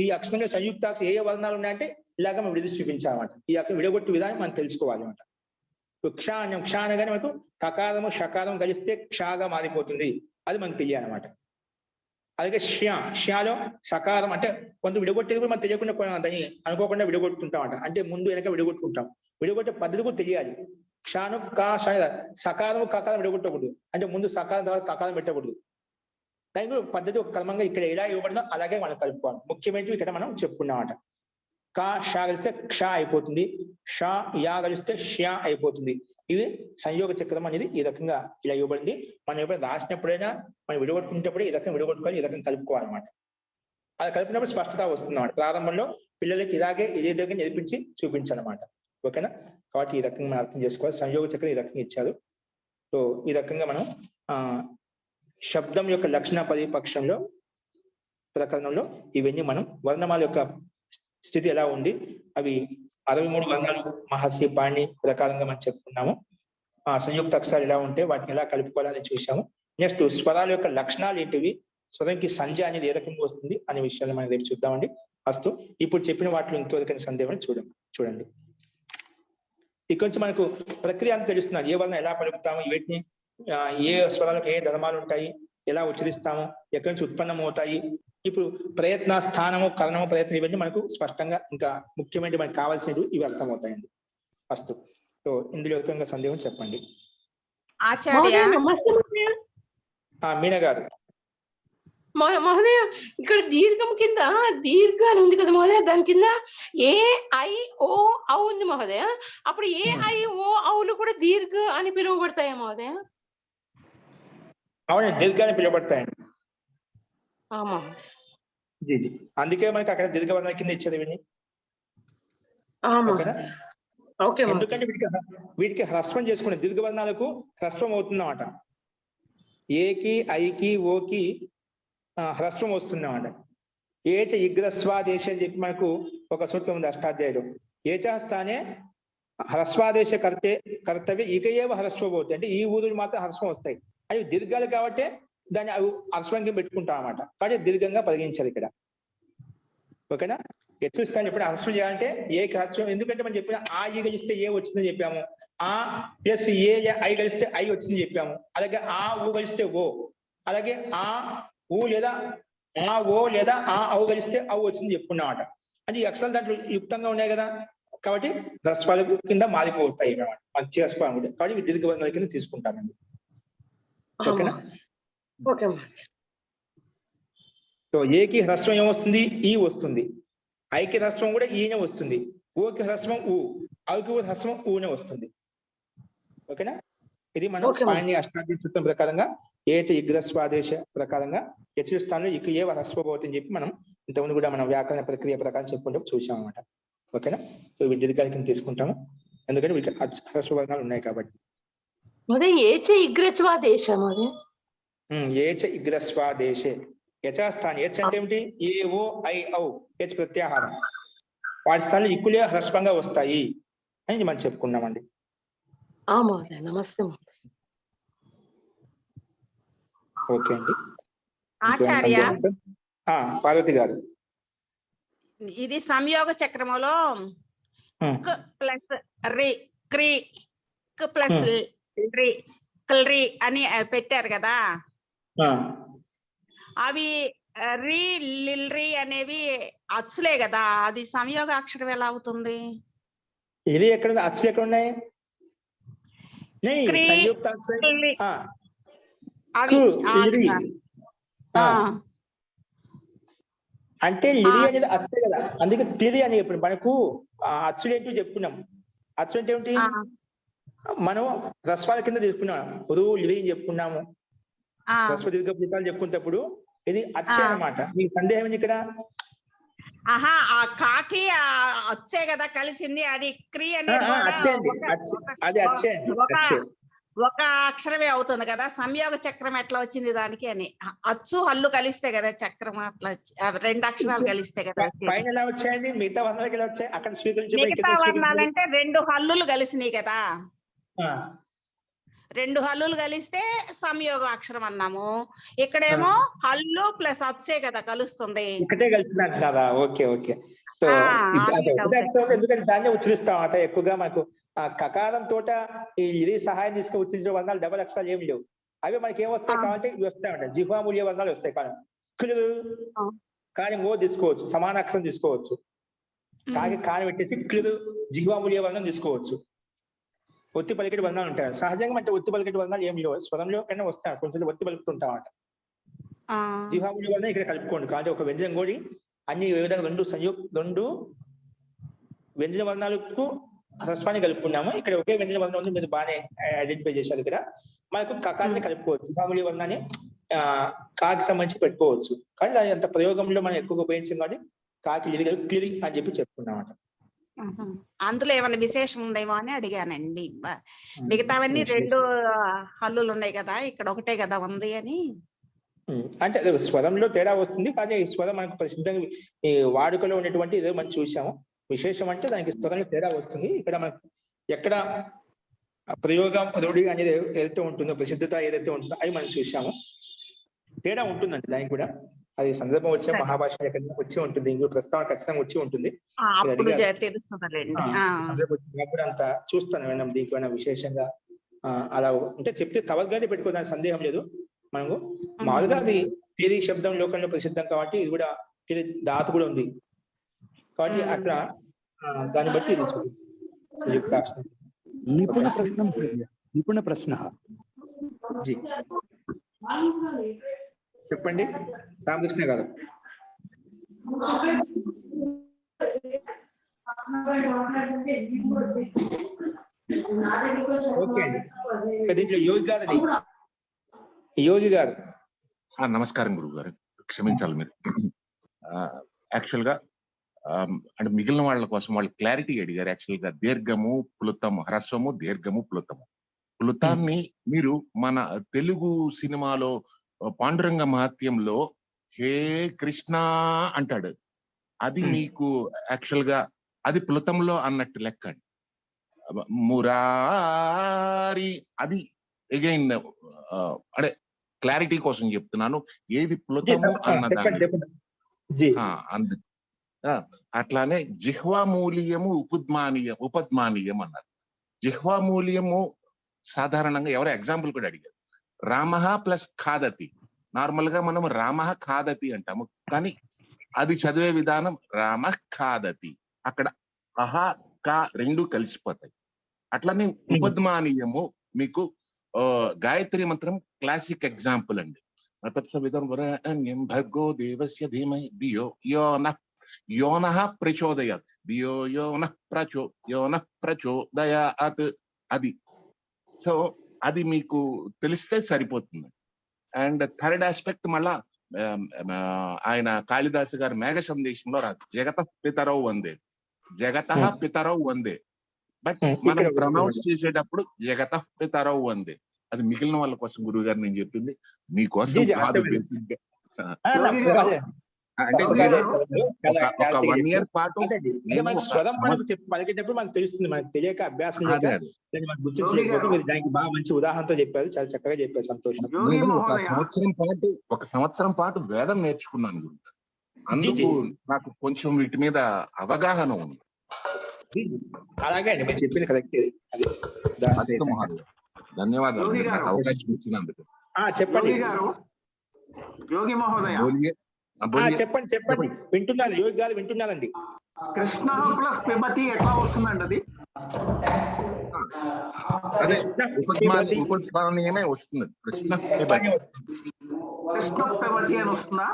ఈ అక్షరంలో సంయుక్తాక్షరం ఏ వర్ణాలు ఉన్నాయంటే ఇలాగ మనం విడిచి చూపించాలన్నమాట. ఈ అక్షరం విడగొట్టే విధానం మనం తెలుసుకోవాలి అన్నమాట. క్ష అనగానే మనకు కకారము షకారం కలిస్తే క్షగా మారిపోతుంది, అది మనకు తెలియాలన్నమాట. అలాగే ష్యాలో సకారం అంటే కొంత విడగొట్టేది కూడా మనం తెలియకుండా దాన్ని అనుకోకుండా విడగొట్టుకుంటాం అంటే ముందు వెనక విడగొట్టుకుంటాం. విడగొట్టే పద్ధతి కూడా తెలియాలి. క్షాను కా సకారము కకారం విడగొట్టకూడదు, అంటే ముందు సకారం తర్వాత కకారం పెట్టకూడదు. దానికి పద్ధతి ఒక క్రమంగా ఇక్కడ ఎలా ఇవ్వబడిందో అలాగే మనం కలుపుకోవాలి. ముఖ్యమైనవి ఇక్కడ మనం చెప్పుకున్నామట. కా షా కలిస్తే క్ష అయిపోతుంది, షా యా కలిస్తే ష్యా అయిపోతుంది. ఇది సంయోగ చక్రం అనేది ఈ రకంగా ఇలా ఇవ్వబడింది. మనం ఎప్పుడైనా రాసినప్పుడైనా మనం విడగొట్టుకునేటప్పుడే ఈ రకంగా విడగొట్టుకోవాలి, ఈ రకంగా కలుపుకోవాలన్నమాట. అది కలిపినప్పుడు స్పష్టత వస్తుంది అన్నమాట. ప్రారంభంలో పిల్లలకి ఇదే దగ్గర నేర్పించి చూపించాలన్నమాట. ఓకేనా? కాబట్టి ఈ రకంగా మనం అర్థం చేసుకోవాలి. సంయోగ చక్రం ఈ రకంగా ఇచ్చారు. సో ఈ రకంగా మనం శబ్దం యొక్క లక్షణ పరిపక్షంలో ప్రకరణంలో ఇవన్నీ మనం వర్ణమాల యొక్క స్థితి ఎలా ఉంది, అవి 63 వర్ణాలు మహర్షి పాణి ప్రకారంగా మనం చెప్పుకున్నాము. ఆ సంయుక్త అక్షరాలు ఎలా ఉంటే వాటిని ఎలా కలుపుకోవాలని చూసాము. నెక్స్ట్ స్వరాల యొక్క లక్షణాలు ఏంటివి, స్వరంకి సంధ్య అనేది ఏ రకంగా వస్తుంది అనే విషయాన్ని మనం రేపు చూద్దామండి. ఫస్ట్ ఇప్పుడు చెప్పిన వాటిలో ఇంకొకరికైనా సందేహం చూడండి. ఇక్కడ నుంచి మనకు ప్రక్రియ అంతా తెలుస్తున్నారు. ఏ వర్ణం ఎలా పలుకుతాము, వీటిని ఏ స్వరాలకు ఏ ధర్మాలు ఉంటాయి, ఎలా ఉచ్చరిస్తాము, ఎక్కడి నుంచి ఉత్పన్నం అవుతాయి. ఇప్పుడు ప్రయత్న స్థానము కరణము ప్రయత్నం ఇవన్నీ మనకు స్పష్టంగా ఇంకా ముఖ్యమైన మనకు కావాల్సినవి ఇవి అర్థమవుతాయండి. ఫస్ట్ సో ఇందులో రకంగా సందేహం చెప్పండి. మీనా గారు. మహోదయ ఇక్కడ దీర్ఘం కింద దీర్ఘ అని ఉంది కదా మహోదయ, దాని కింద AIO ఔ ఉంది మహోదయ. అప్పుడు AIO ఔలు కూడా దీర్ఘ అని పిలువబడతాయా మహోదయ? అవును, దీర్ఘాన్ని పిలువబడతాయండి. అందుకే మనకి అక్కడ దీర్ఘ వర్ణాల కింద ఇచ్చేది ఇవన్నీ. ఓకే ఎందుకంటే వీటికి హ్రస్వం చేసుకునే దీర్ఘవర్ణాలకు హ్రస్వం అవుతుందన్నమాట. ఏకి ఐకి ఓకి హ్రస్వం వస్తుందన్నమాట. ఏచ ఇగ్రస్వాదేశ అని చెప్పి మనకు ఒక సూత్రం ఉంది అష్టాధ్యాయులు. ఏచ స్థానే హ్రస్వాదేశ కర్తవ్య ఇకయేవ హ్రస్వం అవుతాయి. అంటే ఈ ఊరులు మాత్రం హ్రస్వం వస్తాయి. అవి దీర్ఘాలు కాబట్టి దాన్ని అవి హ్రస్వంగా పెట్టుకుంటాం అన్నమాట. కాబట్టి దీర్ఘంగా పరిగణించాలి ఇక్కడ. ఓకేనా? ఎత్తు స్థానం ఎప్పుడు హ్రస్వం చేయాలంటే ఏకి హ్రస్వం. ఎందుకంటే మనం చెప్పిన ఆ ఈ కలిస్తే ఏ వచ్చిందని చెప్పాము. ఆ ప్లస్ ఏ ఐ కలిస్తే ఐ వచ్చిందని చెప్పాము. అలాగే ఆ ఊ కలిస్తే ఓ, అలాగే ఆ ఊ లేదా ఆ ఓ లేదా ఆ ఔ కలిస్తే ఔ వచ్చింది చెప్పుకున్నామాట. అంటే ఈ అక్షరాలు దాంట్లో యుక్తంగా ఉన్నాయి కదా, కాబట్టి హ్రస్వాల కింద మారిపోతాయి అన్నమాట. మంచి హ్రస్వం కూడా, కాబట్టి దీర్ఘవర్ణాల కింద తీసుకుంటానండి. ఓకేనా? ఓకే. సో ఏకి హ్రస్వం ఏమొస్తుంది? ఈ వస్తుంది. ఐకి హ్రస్వం కూడా ఈనే వస్తుంది. ఓకి హ్రస్వం ఊ, ఔకి హ్రస్వం ఊనే వస్తుంది. ఓకేనా? ఇది మనం పాణిని అష్టాధ్యాయ సూత్రం ప్రకారంగా ఏచ ఇగ్రస్వాదేశ ప్రకారంగా హెచ్చు స్థానంలో ఇక ఏ హ్రస్వభవతి అని చెప్పి మనం ఇంతకుముందు కూడా మనం వ్యాకరణ ప్రక్రియ ప్రకారం చెప్పుకుంటూ చూసాం అన్నమాట. ఓకేనా? సో ఇవి దీర్ఘాల కింద తీసుకుంటాము, ఎందుకంటే వీటికి హ్రస్వవర్ణాలు ఉన్నాయి కాబట్టి. అదే ఏచ ఇగ్రస్వాదేశం. అదే ఏచ ఇగ్రస్వాదేశే యథాస్థానం. హెచ్ అంటే ఏమిటి? ఏ ఓ ఐ ఔ, హెచ్ ప్రత్యాహారం. వాటి స్థానంలో ఇక్కులే హ్రస్వంగా వస్తాయి అని మనం చెప్పుకున్నామండి. నమస్తే. ఓకే అండి. ఆచార్య, పార్వతి గారు, ఇది సంయోగ చక్రములో ప్లస్ రి క్రి ప్లస్ రి క్రి అని పెట్టారు కదా, అవి రి లిల్రి అనేవి అచ్చులే కదా, అది సంయోగ అక్షరం ఎలా అవుతుంది? ఇది ఎక్కడ అచ్చులు ఎక్కడ ఉన్నాయి? అంటే లిరి అనేది అచ్చే కదా, అందుకే తిరి అని చెప్పిన మనకు అచ్చులు ఏంటి చెప్పుకున్నాం. అచ్చు అంటే ఏమిటి? మనం రస్వాల కింద తీసుకున్నాం. రు లిరి అని చెప్పుకున్నాము. రస్వ దీర్ఘ భూతాలు చెప్పుకున్నప్పుడు ఇది అచ్చే అన్నమాట. మీకు సందేహం ఏంటి ఇక్కడ? ఆహా, ఆ కాకి వచ్చే కదా కలిసింది, అది క్రి అనేది ఒక అక్షరమే అవుతుంది కదా. సంయోగ చక్రం ఎట్లా వచ్చింది దానికి అని? అచ్చు హల్లు కలిస్తే కదా చక్రం, అట్లా రెండు అక్షరాలు కలిస్తే కదా. పైన ఎలా వచ్చాయండి? మిగతా వర్ణాలకి ఎలా వచ్చాయి? అక్కడ స్వీకరించి మిగతా వర్ణాలంటే రెండు హల్లులు కలిసినాయి కదా, రెండు హల్లులు కలిస్తే సంయోగ అక్షరం అన్నాము. ఇక్కడేమో హల్లు ప్లస్ అచ్చే కదా కలుస్తుంది, ఒకటే కలిసిందంట కదా. Okay okay. సో ఎందుకంటే దాన్ని ఉచ్చరిస్తాం అట ఎక్కువగా. మనకు కకారం తోట ఈ ఇది సహాయం తీసుకుని ఉచ్చరించిన వర్ణాలు డబల్ అక్షరాలు ఏమి లేవు. అవి మనకి ఏమొస్తాయి కాబట్టి ఇవి వస్తాయంట. జిహ్వామూల్య వర్ణాలు వస్తాయి. కానీ ఓ తీసుకోవచ్చు, సమాన అక్షరం తీసుకోవచ్చు. కాని పెట్టేసి క్లిరు జిహ్వామూల్య వర్ణం తీసుకోవచ్చు. ఒత్తి పలికేటి వర్ణాలు ఉంటాయి. సహజంగా అంటే ఒత్తి పలికేటి వర్ణాలు ఏమి లేవు, స్వరంలో కన్నా వస్తాయి. కొంచెం ఒత్తి పలుకుతుంటామంట. జిహ్వామూల్య వర్ణం ఇక్కడ కలుపుకోండి. కాబట్టి ఒక వ్యంజనం కూడా అన్ని విధంగా రెండు వ్యంజన వర్ణాలకు హ్రస్వాన్ని కలుపుకున్నాము. ఇక్కడ ఒకే వ్యంజన వర్ణం ఉంది, మీరు బాగానే ఐడెంటిఫై చేశారు. ఇక్కడ మనకు కకాన్ని కలుపుకోవచ్చు, జిహ్వామూల్య వర్ణాన్ని కాకి సంబంధించి పెట్టుకోవచ్చు. కానీ దాని అంత ప్రయోగంలో మనం ఎక్కువగా ఉపయోగించాం కాబట్టి కాకి లిరి క్లిరి అని చెప్పి చెప్పుకున్నామట. అందులో ఏమైనా విశేషం ఉందేమో అని అడిగానండి. మిగతావన్నీ రెండు హల్లులు ఉన్నాయి కదా, ఇక్కడ ఒకటే కదా ఉంది అని. అంటే స్వరంలో తేడా వస్తుంది, కానీ స్వరం మనకు ప్రసిద్ధంగా ఈ వాడుకలో ఉన్నటువంటి ఏదో మనం చూసాము. విశేషం అంటే దానికి స్వరంలో తేడా వస్తుంది. ఇక్కడ మనకు ఎక్కడ ప్రయోగం రూఢి అనేది ఏదైతే ఉంటుందో, ప్రసిద్ధత ఏదైతే ఉంటుందో అవి మనం చూసాము. తేడా ఉంటుందండి దానికి కూడా. అది సందర్భం వచ్చే మహాభాష ఎక్కడ వచ్చి ఉంటుంది, ఇంకో ప్రస్తావన ఖచ్చితంగా వచ్చి ఉంటుంది. సందర్భం అంత చూస్తాను విన్నాం. దీనికైనా విశేషంగా అలా అంటే చెప్తే కవర్గానే పెట్టుకోవడానికి సందేహం లేదు. మనకు మామూలుగా అది తిరి శబ్దం లోకంలో ప్రసిద్ధం కాబట్టి ఇది కూడా తిరి ధాతు కూడా ఉంది కాబట్టి అట్లా దాన్ని బట్టి నిపుణ ప్రశ్న చెప్పండి రామకృష్ణ గారు. ఓకే అండి. దీంట్లో యోగి గారు నమస్కారం గురువు గారు, క్షమించాలి మీరు. యాక్చువల్ గా అంటే మిగిలిన వాళ్ళ కోసం వాళ్ళు క్లారిటీ అడిగారు. యాక్చువల్ గా దీర్ఘము ప్లుతము, హ్రస్వము దీర్ఘము ప్లుతము. ప్లుతాన్ని మీరు మన తెలుగు సినిమాలో పాండురంగ మహత్యంలో హే కృష్ణ అంటాడు. అది మీకు యాక్చువల్ గా అది ప్లుతంలో అన్నట్టు లెక్క అండి. మురారి అది అగైన్ అంటే క్లారిటీ కోసం చెప్తున్నాను. ఏది ప్లుతము అన్నదాన్ని అట్లానే జిహ్వామూల్యము ఉపద్మానీయం అన్నారు. జిహ్వామూల్యము సాధారణంగా ఎవరో ఎగ్జాంపుల్ కూడా అడిగారు. రామః ప్లస్ ఖాదతి. నార్మల్ గా మనం రామః ఖాదతి అంటాము, కానీ అది చదివే విధానం రామః ఖాదతి. అక్కడ అహా కా రెండు కలిసిపోతాయి. అట్లానే ఉపద్మానీయము మీకు గాయత్రి మంత్రం క్లాసిక్ ఎగ్జాంపుల్ అండి. భర్గో దేవస్య ధీమహి ధియో యో నః ప్రచోదయాత్ ధియో యో నః ప్రచోదయాత్. అది సో అది మీకు తెలిస్తే సరిపోతుంది. అండ్ థర్డ్ ఆస్పెక్ట్ మళ్ళా ఆయన కాళిదాసు గారు మేఘ సందేశంలో రాదు జగత పితరౌ వందే, జగత పితరౌ వందే. బట్ మనం ప్రొనౌన్స్ చేసేటప్పుడు జగత పితరౌ వందే. అది మిగిలిన వాళ్ళ కోసం గురువు గారు నేను చెప్పింది, మీకోసం కాదు. బేసిక్ గా అంటే ఒక 1 year పాటు పలికేటప్పుడు మనకు తెలుస్తుంది, మనకు తెలియక అభ్యాసం గుర్తించలేకపోతే మీరు దానికి బాగా మంచి ఉదాహరణతో చెప్పారు, చాలా చక్కగా చెప్పారు. సంతోషం. నేను ఒక సంవత్సరం పాటు వేదం నేర్చుకున్నాను గురువు. అందుకు నాకు కొంచెం వీటి మీద అవగాహన ఉంది. అలాగే అండి మీరు చెప్పింది కరెక్ట్. ధన్యవాదాలు నాకు అవకాశం ఇచ్చినందుకు. చెప్పండి యోగి మహోదయ. చెప్పండి వింటున్నారు, యోగి గారు వింటున్నారండి. కృష్ణ ప్లస్ పిబతి ఎట్లా వస్తుందండి? అది అదే ఉపద్మానీయమే వస్తుంది. కృష్ణ పిబతి అని వస్తుందా?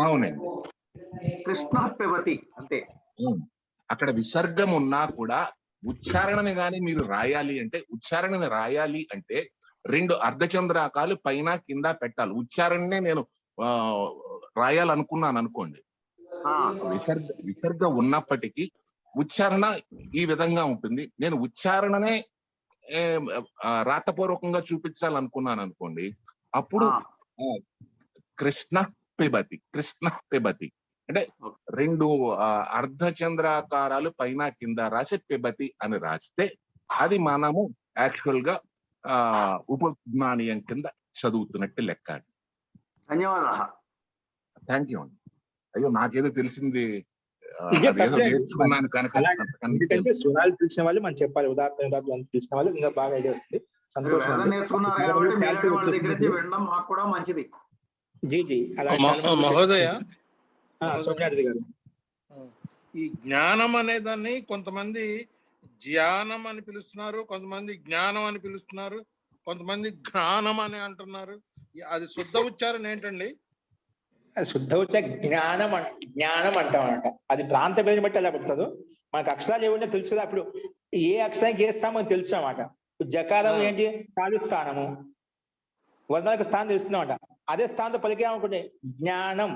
అవునండి, కృష్ణ పిబతి అంతే. అక్కడ విసర్గం ఉన్నా కూడా ఉచ్చారణని గాని మీరు రాయాలి అంటే, ఉచ్చారణని రాయాలి అంటే 2 అర్ధచంద్రాకాలు పైన కింద పెట్టాలి. ఉచ్చారణనే నేను రాయాలనుకున్నాను అనుకోండి, విసర్గ ఉన్నప్పటికీ ఉచ్చారణ ఈ విధంగా ఉంటుంది. నేను ఉచ్చారణనే రాతపూర్వకంగా చూపించాలనుకున్నాను అనుకోండి, అప్పుడు కృష్ణ పిబతి అంటే 2 అర్ధచంద్రాకారాలు పైన కింద రాసి పిబతి అని రాస్తే అది మనము యాక్చువల్ గా ఉపజ్ఞానీయం కింద చదువుతున్నట్టు లెక్క. ధన్యవాదాలు. థ్యాంక్ యూ అండి. అయ్యో నాకేదో తెలిసింది, నేర్చుకున్నాను కనుక. స్వరాలు తెలిసిన వాళ్ళు మనం చెప్పాలి, ఉదాహరణ తెలిసిన వాళ్ళు ఇంకా బాగా ఐడియా వస్తుంది. సంతోషం. మాకు కూడా మంచిది. మహోదయ, సోమయాద్రి గారు, ఈ జ్ఞానం అనేదాన్ని కొంతమంది జ్ఞానం అని పిలుస్తున్నారు, కొంతమంది జ్ఞానం అని పిలుస్తున్నారు, కొంతమంది జ్ఞానం అని అంటున్నారు. అది శుద్ధ ఉచ్చారణ ఏంటండి? శుద్ధ ఉచ్చారణ జ్ఞానం అంటామన్నమాట. అది ప్రాంత పేరుని బట్టి ఎలా పుడుతుందో మనకు అక్షరాలు ఏముందో తెలుసు కదా. అప్పుడు ఏ అక్షరానికి వేస్తామో తెలుసు అన్నమాట. జకారం ఏంటి? కాలు స్థానము, వర్ణాలకు స్థానం తెలుస్తుందన్నమాట. అదే స్థానంతో పలికామనుకోండి జ్ఞానం,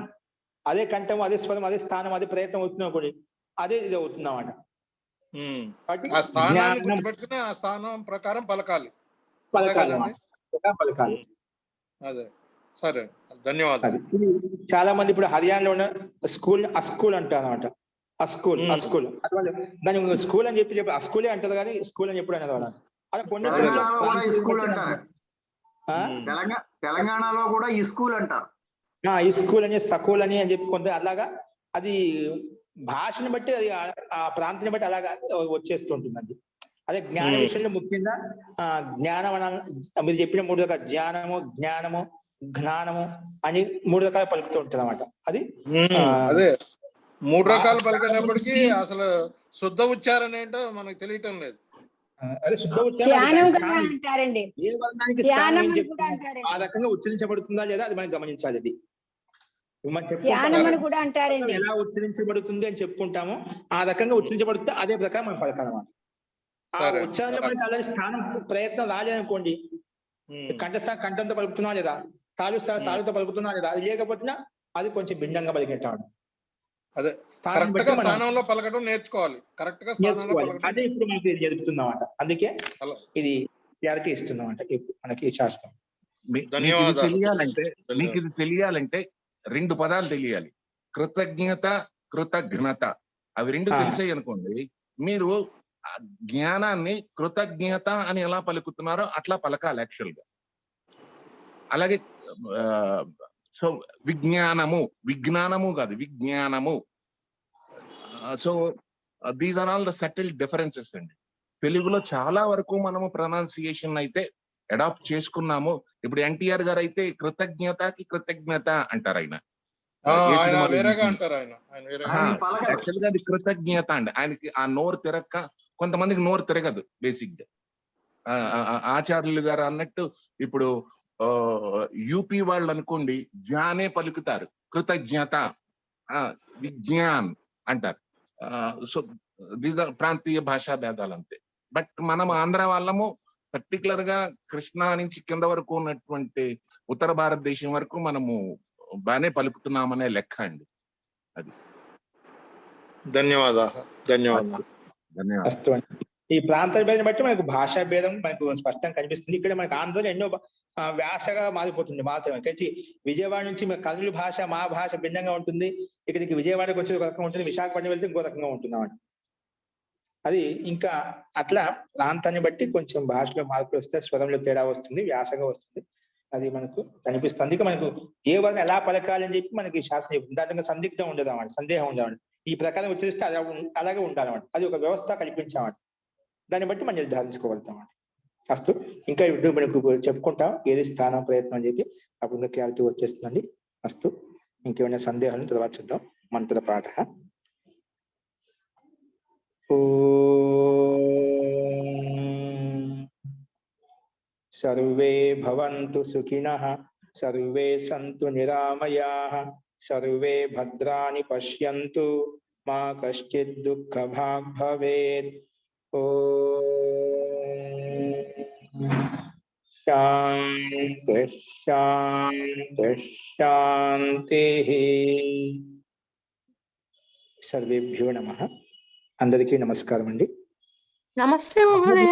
అదే కంఠము, అదే స్వరం, అదే స్థానం, అదే ప్రయత్నం అవుతుంది అనుకోండి, అదే ఇది అవుతుంది అన్నమాట. ఆ స్థానాన్ని గుర్తుపెట్టుకుని ఆ స్థానం ప్రకారం పలకాలి. అదే, సరే, ధన్యవాదాలు. చాలా మంది ఇప్పుడు హర్యానాలో ఉన్న స్కూల్ అస్కూల్ అంటారు అనమాట. అస్కూల్ దాని స్కూల్ అని చెప్పి అస్కూలే అంటారు, కానీ స్కూల్ అని ఎప్పుడు అనేది వాళ్ళ. అలా కొన్ని తెలంగాణలో కూడా ఈ స్కూల్ అంటారు, ఈ స్కూల్ అని సకూల్ అని చెప్పి కొంత అలాగా. అది భాషను బట్టి, అది ఆ ప్రాంతాన్ని బట్టి అలాగా వచ్చేస్తుంటుందండి. అదే జ్ఞాన విషయంలో ముఖ్యంగా జ్ఞానం మీరు చెప్పిన 3 రకాల జ్ఞానము జ్ఞానము అని 3 రకాలు పలుకుతూ ఉంటుంది అన్నమాట. అది అదే 3 రకాలు పలికినప్పటికీ అసలు శుద్ధ ఉచ్చారణ ఏంటో మనకు తెలియటం లేదు. అదే శుద్ధ ఉచ్చారణ ఏ వర్ణానికి ఆ రకంగా ఉచ్చరించబడుతుందా లేదా అది మనం గమనించాలి. అది ఎలా ఉచ్చరించబడుతుంది అని చెప్పుకుంటామో ఆ రకంగా ఉచ్చరించబడితే అదే ప్రకారం మనం పలకాలన్నమాట. ఆ ఉచ్చారణ మనకి అలాంటి స్థానం ప్రయత్నం రాలేదనుకోండి, కంఠంతో పలుకుతున్నా లేదా, తాలుతో పలుకుతున్నా లేదా, అది లేకపోతున్నా అది కొంచెం భిన్నంగా పలికేటాడు. అదే స్థానం కరెక్ట్ బట్టి గా మనం స్థానంలో పలకడం నేర్చుకోవాలి. కరెక్ట్ గా స్థానంలో నేర్చుకోవాలి. పలకడం అదే ఇప్పుడు మనకి జరుపుతుందన్నమాట. అందుకే అలా. ఇది క్లారిటీ ఇస్తుందన్నమాట మనకి ఈ శాస్త్రం. మీకు ఇది తెలియాలంటే 2 పదాలు తెలియాలి. కృతజ్ఞత, కృతజ్ఞత. అవి 2 తెలిసాయి అనుకోండి, మీరు జ్ఞానాన్ని కృతజ్ఞత అని ఎలా పలుకుతున్నారో అట్లా పలకాలి యాక్చువల్ గా. అలాగే సో విజ్ఞానము కాదు, విజ్ఞానము. So these are all the subtle differences అండి. తెలుగులో చాలా వరకు మనము ప్రొనౌన్సియేషన్ అయితే అడాప్ట్ చేసుకున్నాము. ఇప్పుడు ఎన్టీఆర్ గారు అయితే కృతజ్ఞతకి కృతజ్ఞత అంటారు ఆయన. యాక్చువల్ గా అది కృతజ్ఞత అండి. ఆయనకి ఆ నోరు తిరక్క, కొంతమందికి నోరు తిరగదు బేసిక్ గా. ఆచార్యులు గారు అన్నట్టు ఇప్పుడు యూపీ వాళ్ళు అనుకోండి జానే పలుకుతారు, కృతజ్ఞత, విజ్ఞాన్ అంటారు. సో దీస్ ఆర్ ప్రాంతీయ భాషా భేదాలు అంతే. బట్ మనం ఆంధ్ర వాళ్ళము పర్టికులర్ గా కృష్ణా నుంచి కింద వరకు ఉన్నటువంటి ఉత్తర భారతదేశం వరకు మనము బాగానే పలుకుతున్నామనే లెక్క అండి అది. ధన్యవాదాలు. ఈ ప్రాంత భేదం బట్టి మనకు భాషా భేదం మనకు స్పష్టంగా కనిపిస్తుంది. ఇక్కడ మనకు ఆంధ్రలో ఎన్నో వ్యాసగా మారిపోతుంది. మాత్రమే విజయవాడ నుంచి కర్నూలు భాష, మా భాష భిన్నంగా ఉంటుంది. ఇక్కడికి విజయవాడకి వచ్చి ఒక రకంగా ఉంటుంది, విశాఖపట్నం వెళ్తే ఇంకో రకంగా ఉంటుంది అన్నమాట. అది ఇంకా అట్లా ప్రాంతాన్ని బట్టి కొంచెం భాషలో మార్పులు వస్తే, స్వరంలో తేడా వస్తుంది, వ్యాసగా వస్తుంది. అది మనకు కనిపిస్తుంది. అందుకే మనకు ఏ వర్గం ఎలా పలకాలి అని చెప్పి మనకి శాస్త్రం చెప్తుంది. దాంట్లో సందిగ్ధం ఉండదు అన్నమాట, సందేహం ఉండదు. ఈ ప్రకారం ఉచ్చరిస్తే అలాగే ఉండాలన్నమాట. అది ఒక వ్యవస్థ కల్పించామాట. దాన్ని బట్టి మనం నిర్ధారించుకోగలుగుతాం. అస్తు ఇంకా ఇప్పుడు మనకు చెప్పుకుంటాం ఏది స్థానం ప్రయత్నం అని చెప్పి, అప్పుడు ఇంకా క్లారిటీ వచ్చేస్తుందండి. అస్తు ఇంకేమైనా సందేహాలను తర్వాత చూద్దాం. మంత్ర పాఠ. సర్వే భవంతు సుఖినః, సర్వే సంతు నిరామయాః, సర్వే భద్రాణి పశ్యంతు, మా కశ్చిద్ దుఃఖభాగ్ భవేత్. శాంతి శాంతి శాంతి. సర్వేభ్యో నమః. అందరికీ నమస్కారం అండి. నమస్తే మహోదయ.